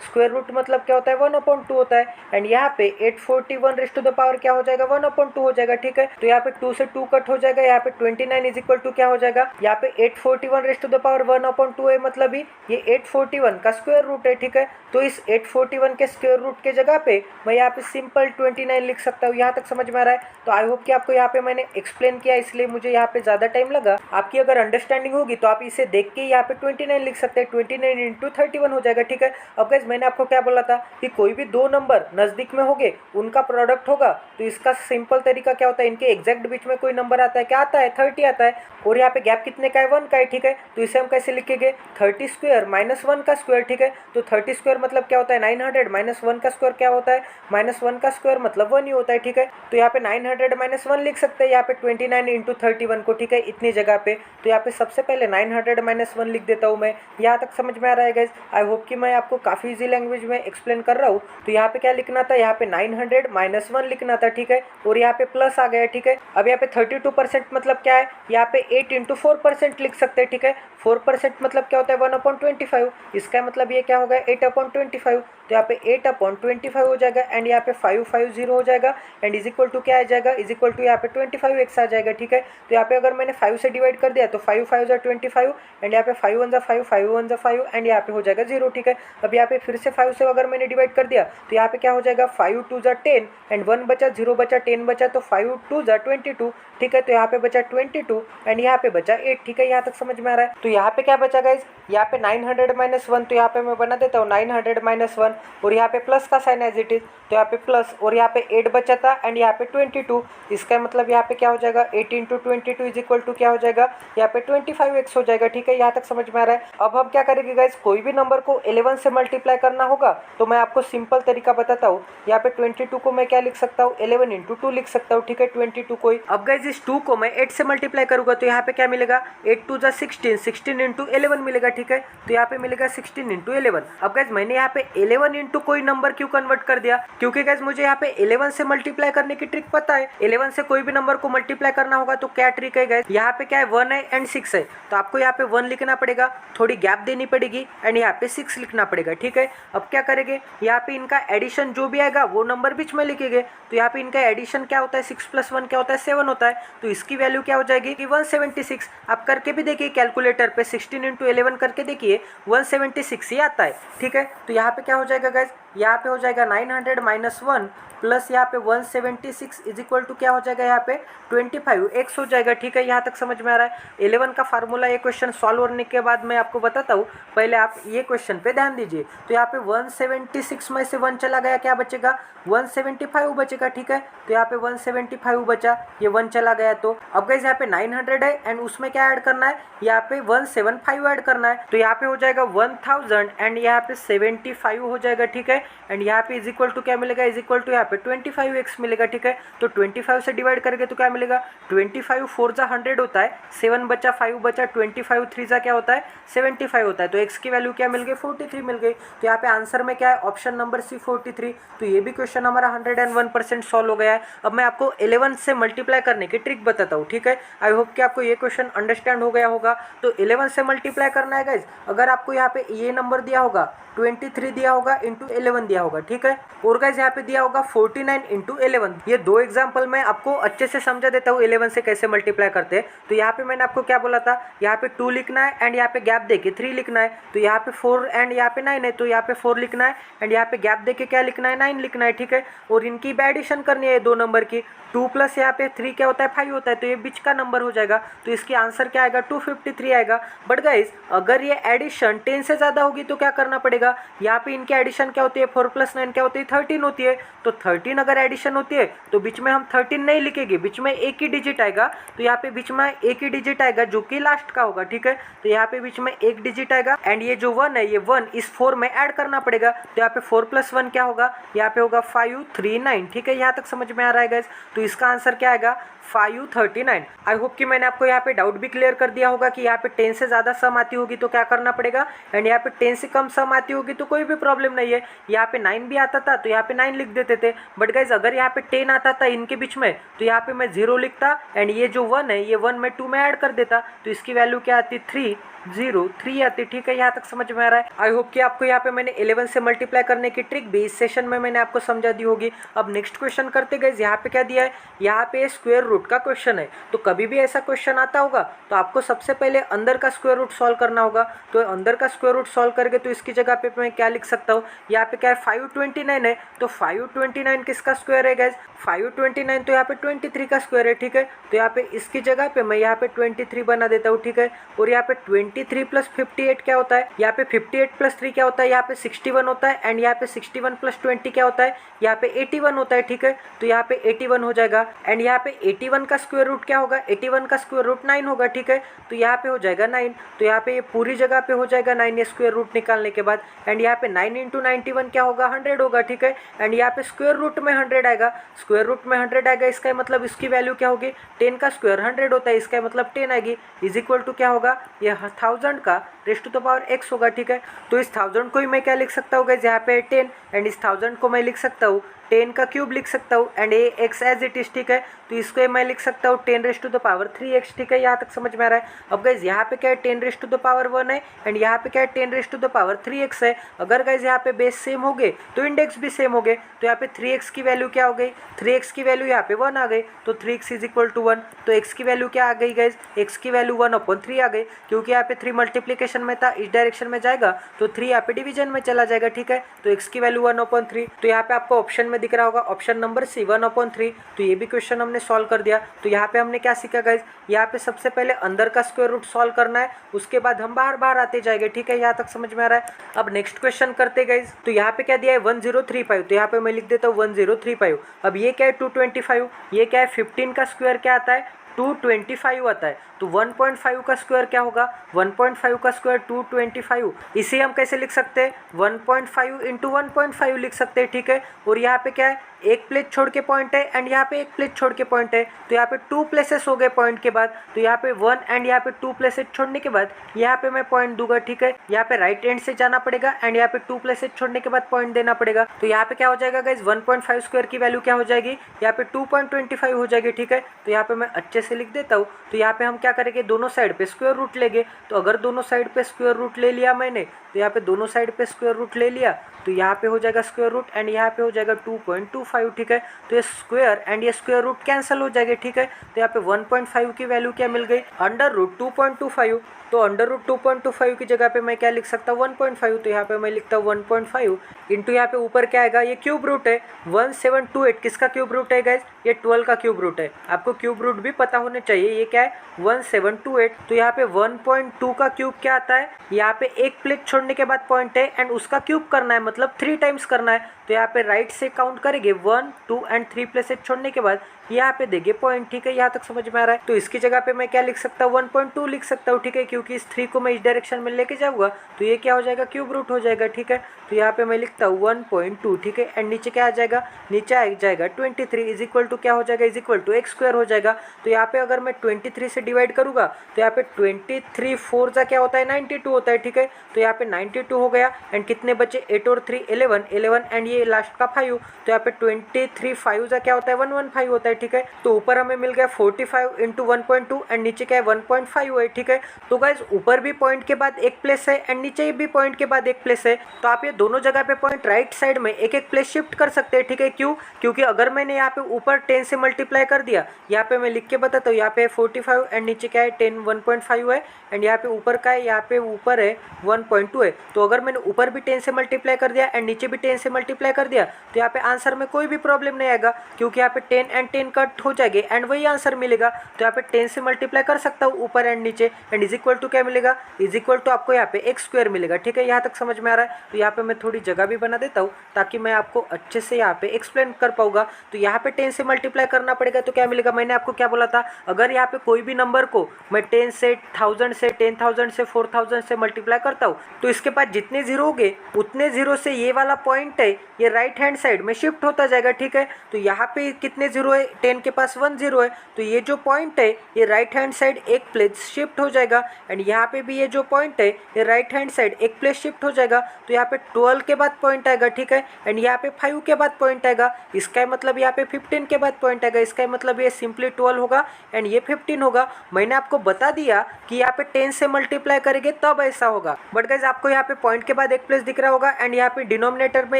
स्क्वायर रूट मतलब क्या होता है, 1/2 होता है। एंड यहाँ पे 841 क्या हो जाएगा, 1/2 हो जाएगा, ठीक है। तो यहाँ पे 2 से 2 कट हो जाएगा, यहाँ पे 29 इज इक्वल टू क्या हो जाएगा, यहाँ पे 841 है, मतलब ही ये 841 का स्क्वायर रूट है, ठीक है। तो इस 841 के स्क्वायर रूट के जगह पे मैं यहाँ पे सिंपल 29 लिख सकता हूँ। यहाँ तक समझ में आ रहा है। तो आई होप कि आपको यहाँ पे मैंने एक्सप्लेन किया, इसलिए मुझे यहाँ पे ज़्यादा टाइम लगा। आपकी अगर अंडरस्टैंडिंग होगी तो आप इसे देख के यहाँ पे 29 लिख सकते हैं, 29 इंटू 31 हो जाएगा, ठीक है। अब गाइस मैंने आपको क्या बोला था कि कोई भी दो नंबर नज़दीक में होंगे उनका प्रोडक्ट होगा, तो इसका सिंपल तरीका क्या होता है, इनके एग्जैक्ट बीच में कोई नंबर आता है, क्या आता है, 30 आता है। और यहाँ पे गैप कितने का है, 1 का है, ठीक है। तो इसे हम कैसे लिखेंगे, 30 स्क्वायर माइनस 1 का स्क्वायर, ठीक है। तो 30 स्क्वायर मतलब क्या होता है, 900 माइनस 1 का स्क्वायर क्या होता है, माइनस 1 का स्क्वायर मतलब 1 ही होता है, ठीक है। तो यहाँ पे 900 माइनस 1 लिख सकते हैं यहाँ पे 29 इंटू 31 को, ठीक है, इतनी जगह पे। तो यहाँ पे सबसे पहले 900 माइनस 1 लिख देता हूँ मैं। यहाँ तक समझ में आ रहा है गाइज। आई होप कि मैं आपको काफ़ी इजी लैंग्वेज में एक्सप्लेन कर रहा हूँ। तो यहाँ पे क्या लिखना था, यहाँ पे 900 माइनस 1 लिखना था, ठीक है। और यहाँ पे प्लस आ गया, ठीक है। अब यहाँ पे 32% मतलब क्या है, यहाँ पे 8 इंटू 4% लिख सकते हैं, ठीक है। 4% मतलब क्या होता है, 1/25। इसका मतलब ये क्या होगा, 8/25। तो यहाँ पे 8/25 हो जाएगा एंड यहाँ पे 550 हो जाएगा एंड इज इक्वल टू क्या आ जाएगा, इज इक्वल टू यहाँ पे 25x आ जाएगा, ठीक है। तो यहाँ पे अगर मैंने 5 से डिवाइड कर दिया तो 5 5 जा 25 एंड यहाँ पे 5 1 जा 5 5 1 जा 5 एंड यहाँ पे हो जाएगा 0, ठीक है। अब यहाँ पे फिर से 5 से अगर मैंने डिवाइड कर दिया तो यहाँ पे क्या हो जाएगा, 5 2 जा 10 एंड 1 बचा, 0 बचा, 10 बचा, तो 5 2 जा 22, ठीक है। तो यहाँ पे बचा 22 एंड यहाँ पे बचा 8, ठीक है। यहाँ तक समझ में आ रहा है। तो यहाँ पे क्या बचा गाइज, यहाँ पे 900 माइनस 1, तो यहाँ पे मैं बना देता हूँ 900 माइनस 1 और यहाँ पे प्लस का साइन एज इट इज, तो यहाँ पे प्लस और यहाँ पे 8 बचा था एंड यहाँ पे 22। इसका मतलब यहाँ पे क्या हो जाएगा, 8 इंटू 22 इज इक्वल टू क्या हो जाएगा, यहाँ पे 25x हो जाएगा, ठीक है। यहाँ तक समझ में आ रहा है। अब हम क्या करेंगे गाइज, कोई भी नंबर को 11 से मल्टीप्लाई करना होगा तो मैं आपको सिंपल तरीका बताता हूँ। यहाँ पे 22 को मैं क्या लिख सकता हूँ, 11 इंटू 2 लिख सकता हूँ, ठीक है, 22 को ही। अब गाइज इस 2 को मैं 8 से मल्टीप्लाई करूंगा तो यहाँ पे क्या मिलेगा, 8 2 जा 16, 16 इंटू 11 मिलेगा, ठीक है। तो यहाँ पे मिलेगा 16 इंटू 11। अब गाइज मैंने यहाँ पे 11 इंटू कोई नंबर क्यों कन्वर्ट कर दिया, क्योंकि गाइज मुझे यहाँ पे 11 से मल्टीप्लाई करने की ट्रिक पता है। 11 से कोई भी नंबर को मल्टीप्लाई करना होगा तो क्या ट्रिक है गाइज, यहाँ पे क्या है, 1 है एंड 6 है, तो आपको यहाँ पे 1 लिखना पड़ेगा, थोड़ी गैप देनी पड़ेगी एंड यहाँ पे 6 लिखना पड़ेगा, ठीक है। अब क्या करेंगे, यहाँ पे इनका एडिशन जो भी आएगा वो नंबर बीच में लिखेंगे। तो यहाँ पे इनका एडिशन क्या होता है, 6 + 1 क्या होता है, 7 होता है। तो इसकी वैल्यू क्या हो जाएगी कि 176। आप करके भी देखिए कैलकुलेटर पे, 16 इंटू 11 करके देखिए 176 ही आता है, ठीक है। तो यहाँ पे क्या हो जाएगा जाएगा गाइज, यहाँ पे हो जाएगा 900 माइनस 1 प्लस यहाँ पे 176 इज इक्वल टू क्या हो जाएगा यहाँ पे 25x हो जाएगा। ठीक है, यहाँ तक समझ में आ रहा है। 11 का फार्मूला ये क्वेश्चन सॉल्व करने के बाद मैं आपको बताता हूँ, पहले आप ये क्वेश्चन पे ध्यान दीजिए। तो यहाँ पे 176 में से 1 चला गया, क्या बचेगा 175 बचेगा। ठीक है, तो यहाँ पे 175 बचा, ये 1 चला गया। तो अब गाइस यहाँ पे 900 है एंड उसमें क्या ऐड करना है, यहाँ पे 175 ऐड करना है। तो यहाँ पे हो जाएगा 1000 एंड यहाँ पे 75 हो जाएगा। ठीक है, एंड यहाँ पे इज इक्वल टू क्या मिलेगा, इज इक्वल टू यहाँ पे 25x मिलेगा। ठीक है, तो 25 से डिवाइड करके तो क्या मिलेगा, 25 4 जा 100 होता है, 7 बचा 5 बचा, 25 3 जा क्या होता है 75 होता है। तो x की वैल्यू क्या मिल गई 43 मिल गई। तो यहाँ पे आंसर में क्या है, ऑप्शन नंबर सी 43। तो ये भी क्वेश्चन हमारा 101% सॉल्व हो गया है। अब मैं आपको 11 से मल्टीप्लाई करने की ट्रिक बताता हूँ। ठीक है, आई होप कि आपको ये क्वेश्चन अंडरस्टैंड हो गया होगा। तो 11 से मल्टीप्लाई करना है गाइज, अगर आपको यहाँ पे ये नंबर दिया होगा 23 दिया होगा इंटू 11 दिया होगा। ठीक है, और गाइज यहाँ पे दिया होगा 49 इंटू 11। ये दो एग्जाम्पल मैं आपको अच्छे से समझा देता हूँ 11 से कैसे मल्टीप्लाई करते हैं। तो यहाँ पे मैंने आपको क्या बोला था, यहाँ पे 2 लिखना है एंड यहाँ पे गैप देके 3 लिखना है। तो यहाँ पे 4 एंड यहाँ पे 9 है, तो यहाँ पे 4 लिखना है एंड यहाँ पे गैप देके क्या लिखना है 9 लिखना है। ठीक है, और इनकी एडिशन करनी है 2 नंबर की। 2 प्लस यहाँ पे 3 क्या होता है 5 होता है, तो ये बीच का नंबर हो जाएगा। तो इसकी आंसर क्या आएगा 253 आएगा। बट गाइज अगर ये एडिशन 10 से ज़्यादा होगी तो क्या करना पड़ेगा, यहाँ पे इनकी एडिशन क्या होती है 4 + 9 क्या होती है 13 होती है। तो 13 अगर एडिशन होती है तो बीच में हम 13 नहीं लिखेंगे, बीच में एक ही डिजिट आएगा। तो यहाँ पे बीच में एक ही डिजिट आएगा जो कि लास्ट का होगा। ठीक है, तो यहाँ पे बीच में एक डिजिट आएगा एंड ये जो 1 है ये 1 इस 4 में ऐड करना पड़ेगा। तो यहाँ पे 4 + 1 क्या होगा, यहाँ पे होगा 539। ठीक है, यहाँ तक समझ में आ रहा है गाइस। तो इसका आंसर क्या आएगा 539। आई होप कि मैंने आपको यहाँ पे डाउट भी क्लियर कर दिया होगा कि यहाँ पे 10 से ज़्यादा सम आती होगी तो क्या करना पड़ेगा, एंड यहाँ पे 10 से कम सम आती होगी तो कोई भी प्रॉब्लम नहीं है। यहाँ पे 9 भी आता था तो यहाँ पे 9 लिख देते थे। बट गाइज अगर यहाँ पे 10 आता था इनके बीच में तो यहाँ पे मैं 0 लिखता एंड ये जो 1 है ये 1 मैं 2 में ऐड कर देता, तो इसकी वैल्यू क्या आती 303 आती। ठीक है, यहाँ तक समझ में आ रहा है। आई होप कि आपको यहाँ पे मैंने 11 से मल्टीप्लाई करने की ट्रिक भी इस सेशन में मैंने आपको समझा दी होगी। अब नेक्स्ट क्वेश्चन करते गए, यहाँ पे क्या दिया है, यहाँ पे स्क्वायर रूट का क्वेश्चन है। तो कभी भी ऐसा क्वेश्चन आता होगा तो आपको सबसे पहले अंदर का स्क्वायर रूट सॉल्व करना होगा। तो अंदर का स्क्वायर रूट सॉल्व करके तो इसकी जगह पे मैं क्या लिख सकता हूँ, यहाँ पे क्या है 529 है, तो 529 किसका स्क्वायर है गाइज, 529 तो यहाँ पे 23 का स्क्वायर है। ठीक है, तो यहाँ पे इसकी जगह पे मैं यहाँ पे 23 बना देता हूँ। ठीक है, और यहाँ पे 23 + 58 क्या होता है, यहाँ पे 58 + 3 क्या होता है, यहाँ पे 61 होता है एंड यहाँ पे 61 + 20 क्या होता है, यहाँ पे 81 होता है। ठीक है, तो यहाँ पे 81 हो जाएगा एंड यहाँ पे 81 का स्क्वायर रूट क्या होगा, 81 का स्क्वायर रूट 9 होगा। ठीक है, तो यहाँ पे हो जाएगा 9, तो यहाँ पे ये पूरी जगह पे हो जाएगा 9 ये स्क्वायर रूट निकालने के बाद। एंड यहाँ पे 9 × 91 क्या होगा 100 होगा। ठीक है, एंड यहाँ पे स्क्वायर रूट में 100 आएगा, स्क्वायर रूट में 100 आएगा, इसका मतलब इसकी वैल्यू क्या होगी, 10 का स्क्वायर 100 होता है, इसका मतलब 10 आएगी। इज इक्वल टू क्या होगा, ये 1000 का ⁻x होगा। ठीक है, तो इस 1000 को ही मैं क्या लिख सकता हूँ गाइस, यहाँ पे 10 एंड इस 1000 को मैं लिख सकता हूँ 10 का क्यूब लिख सकता हूँ एंड ये x एज इट इज। ठीक है, तो इसको मैं लिख सकता हूँ 10⁻3x। ठीक है, यहाँ तक समझ में आ रहा है। अब गाइज यहाँ पे क्या है 10⁻1 है एंड यहाँ पे क्या है 10⁻3x है। अगर गाइज यहाँ पे बेस सेम हो गए तो इंडेक्स भी सेम हो गए। तो यहाँ पे 3x की वैल्यू क्या हो गई, 3x की वैल्यू यहाँ पे 1 आ गई, तो 3x = 1। तो x की वैल्यू क्या आ गई गाइज, x की वैल्यू 1/3 आ गई, क्योंकि यहाँ पे 3 मल्टीप्लीकेशन में था, इस डायरेक्शन में जाएगा तो 3 यहाँ पे डिवीजन में चला जाएगा। ठीक है, तो x की वैल्यू 1/3। तो यहाँ पे आपको ऑप्शन में दिख रहा होगा ऑप्शन नंबर सी 1/3। तो ये भी क्वेश्चन हमने सॉल्व कर दिया। तो यहाँ पे हमने क्या सीखा गाइज, यहाँ पे सबसे पहले अंदर का स्क्वायर रूट सॉल्व करना है, उसके बाद हम बाहर आते जाएंगे। ठीक है, यहाँ तक समझ में आ रहा है। अब नेक्स्ट क्वेश्चन करते गाइज। तो यहाँ पे क्या दिया है 1035, तो यहाँ पे मैं लिख देता हूँ 1035। अब ये क्या है 225, ये क्या है 15 का स्क्वायर क्या आता है 225 आता है। तो 1.5 का स्क्वायर क्या होगा, 1.5 का स्क्वायर 225। इसे हम कैसे लिख सकते हैं 1.5 × 1.5 लिख सकते हैं। ठीक है, और यहाँ पे क्या है एक प्लेस छोड़ के पॉइंट है एंड यहाँ पे एक प्लेस छोड़ के पॉइंट है, तो यहाँ पे 2 प्लेसेस हो गए पॉइंट के बाद। तो यहाँ पे 1 एंड यहाँ पे 2 प्लेसेस छोड़ने के बाद यहाँ पे मैं पॉइंट दूंगा। ठीक है, यहाँ पे राइट एंड से जाना पड़ेगा एंड यहाँ पे 2 प्लेसेस छोड़ने के बाद पॉइंट देना पड़ेगा। तो यहाँ पे क्या हो जाएगा गाइज 1.5 स्क्वायर की वैल्यू क्या हो जाएगी, यहाँ पे 2.25 हो जाएगी। ठीक है, तो यहाँ पे मैं अच्छे से लिख देता हूँ। तो यहाँ पे हम क्या करेंगे, दोनों साइड पे स्क्वायर रूट लेंगे। तो अगर दोनों साइड पे स्क्वायर रूट ले लिया मैंने, तो यहाँ पे दोनों साइड पे स्क्वायर रूट ले लिया, तो यहाँ पे हो जाएगा स्क्वायर रूट एंड यहाँ पे हो जाएगा 2.25, ठीक है। तो ये स्क्वायर एंड ये स्क्वायर रूट कैंसिल हो जाएंगे, ठीक है। तो यहाँ पे 1.5 की वैल्यू क्या मिल गई, अंडर रूट 2.25। तो अंडर रूट 2.25 की जगह पे मैं क्या लिख सकता हूँ, 1.5। तो यहाँ पे मैं लिखता हूँ 1.5 इंटू यहाँ पे ऊपर क्या आएगा, ये क्यूब रूट है 1728। किसका क्यूब रूट है गाइज, ये 12 का क्यूब रूट है। आपको क्यूब रूट भी पता होने चाहिए, ये क्या है 1728। तो यहाँ पे 1.2 का क्यूब क्या आता है, यहाँ पे एक प्लेस छोड़ने के बाद पॉइंट है एंड उसका क्यूब करना है, मतलब 3 टाइम्स करना है। तो यहाँ पे राइट से काउंट करेंगे 1 2 एंड 3 प्लेसेस छोड़ने के बाद यहाँ पे देंगे पॉइंट, ठीक है। यहाँ तक समझ में आ रहा है। तो इसकी जगह पे मैं क्या लिख सकता हूँ, 1.2 लिख सकता हूँ, ठीक है, क्योंकि इस 3 को मैं इस डायरेक्शन में लेके जाऊंगा तो ये क्या हो जाएगा, क्यूब रूट हो जाएगा, ठीक है। तो यहाँ पे मैं लिखता हूँ 1.2, ठीक है। एंड नीचे क्या आ जाएगा, नीचे आ जाएगा 23 इज इक्वल टू क्या हो जाएगा, is equal to X square हो जाएगा। तो यहाँ पे अगर मैं 23 से डिवाइड करूंगा तो यहाँ पे 23 4 जा क्या होता है, 92 होता है, ठीक है। तो यहाँ पे 92 हो गया एंड कितने बचे, 8 और 3 11 एंड ये लास्ट का 5। तो यहाँ पे 23 5 जा क्या होता है, 115 होता है, ठीक है। तो ऊपर हमें मिल गया 45 इंटू 1.2 एंड नीचे क्या है 1.5 है, ठीक है। तो गाइज ऊपर भी पॉइंट के बाद एक प्लेस है एंड नीचे भी पॉइंट के बाद एक प्लेस है। तो आप ये दोनों जगह पे पॉइंट राइट साइड में एक एक प्लेस शिफ्ट कर सकते हैं, ठीक है। क्यों, क्योंकि अगर मैंने यहाँ पे ऊपर 10 से मल्टीप्लाई कर दिया, यहाँ पे मैं लिख के बताता हूँ, यहाँ पे 45 एंड नीचे क्या है 10 1.5 है एंड यहाँ पे ऊपर का है, यहाँ पे ऊपर है 1.2 है। तो अगर मैंने ऊपर भी 10 से मल्टीप्लाई कर दिया एंड नीचे भी 10 से मल्टीप्लाई कर दिया तो यहाँ पे आंसर में कोई भी प्रॉब्लम नहीं आएगा, क्योंकि यहाँ पे 10 एंड 10 कट हो जाएंगे एंड वही आंसर मिलेगा। तो यहाँ पे 10 से मल्टीप्लाई कर सकता हूँ ऊपर एंड नीचे एंड इज इक्वल टू क्या मिलेगा, इज इक्वल टू आपको यहाँ पे एक्स स्क्वायर मिलेगा, ठीक है। यहाँ तक समझ में आ रहा है। तो यहाँ पे मैं थोड़ी जगह भी बना देता हूँ ताकि मैं आपको अच्छे से यहाँ पे एक्सप्लेन कर पाऊंगा। तो यहाँ पे 10 से मल्टीप्लाई करना पड़ेगा तो क्या मिलेगा, मैंने आपको क्या बोला था, अगर यहाँ पे कोई भी नंबर को मैं 10 से 1000 से 10,000 से 4000 से मल्टीप्लाई करता हूँ तो इसके बाद जितने जीरो होंगे उतने जीरो से ये वाला पॉइंट है ये राइट हैंड साइड में शिफ्ट होता जाएगा, ठीक है। तो यहाँ पे कितने जीरो है, 10 के पास 1 जीरो है, तो ये जो पॉइंट है ये राइट हैंड साइड एक प्लेस शिफ्ट हो जाएगा एंड यहाँ पे भी ये जो पॉइंट है ये राइट हैंड साइड एक प्लेस शिफ्ट हो जाएगा। तो यहाँ पे 12 के बाद पॉइंट आएगा, ठीक है, एंड यहाँ पे 5 के बाद पॉइंट आएगा। इसका मतलब यहाँ पे 15 के बाद पॉइंट आएगा, इसका मतलब ये सिंपली 12 होगा एंड ये 15 होगा। मैंने आपको बता दिया कि यहाँ पे 10 से मल्टीप्लाई करेंगे तब ऐसा होगा, बट गाइज आपको यहाँ पे पॉइंट के बाद एक प्लेस दिख रहा होगा एंड यहाँ पे डिनोमिनेटर में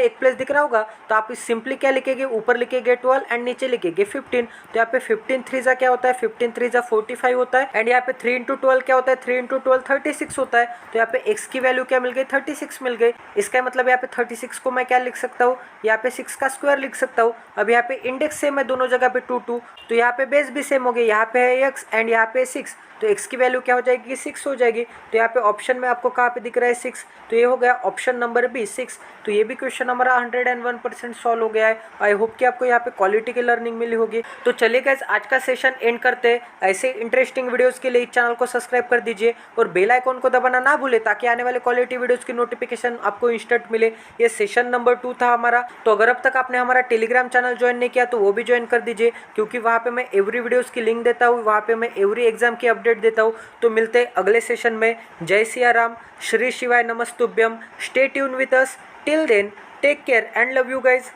एक प्लेस दिख रहा होगा। तो आप सिंपली क्या लिखेंगे, ऊपर लिखेंगे 12 एंड नीचे लिखेंगे 15। तो यहाँ पे 15 3 जा क्या होता है, 15 3 जा 45 होता है एंड यहाँ पे 3 इंटू 12 क्या होता है, 3 इंटू 12 36 होता है। तो यहाँ पे x की वैल्यू क्या मिल गई, 36 मिल गई। इसका मतलब यहाँ पे 36 को मैं क्या लिख सकता हूँ, यहाँ पे 6 का स्क्वायर लिख सकता हूँ। अब यहाँ पे इंडेक्स सेम है दोनों जगह पे 2 2, तो यहाँ पे बेस भी सेम हो गई, यहाँ पे है x एंड यहाँ पे 6, तो x की वैल्यू क्या हो जाएगी, 6 हो जाएगी। तो यहाँ पे ऑप्शन में आपको कहाँ पे दिख रहा है 6, तो ये हो गया ऑप्शन नंबर बी 6। तो ये भी क्वेश्चन हमारा 101% सॉल्व हो गया है। आई होप कि आपको यहाँ पे क्वालिटी की लर्निंग मिली होगी। तो चलिए गाइस आज का सेशन एंड करते हैं। ऐसे इंटरेस्टिंग वीडियोस के लिए इस चैनल को सब्सक्राइब कर दीजिए और बेल आइकॉन को दबाना ना भूले ताकि आने वाले क्वालिटी वीडियोस की नोटिफिकेशन आपको इंस्टेंट मिले। ये सेशन नंबर 2 था हमारा। तो अगर अब तक आपने हमारा टेलीग्राम चैनल ज्वाइन नहीं किया तो वो भी ज्वाइन कर दीजिए, क्योंकि वहाँ पे मैं एवरी वीडियोस की लिंक देता हूँ, वहाँ पे मैं एवरी एग्जाम की अपडेट देता हूँ। तो मिलते हैं अगले सेशन में। जय सिया राम, श्री शिवाय नमस्तुभ्यम। Stay tune with us till then, take care and love you guys.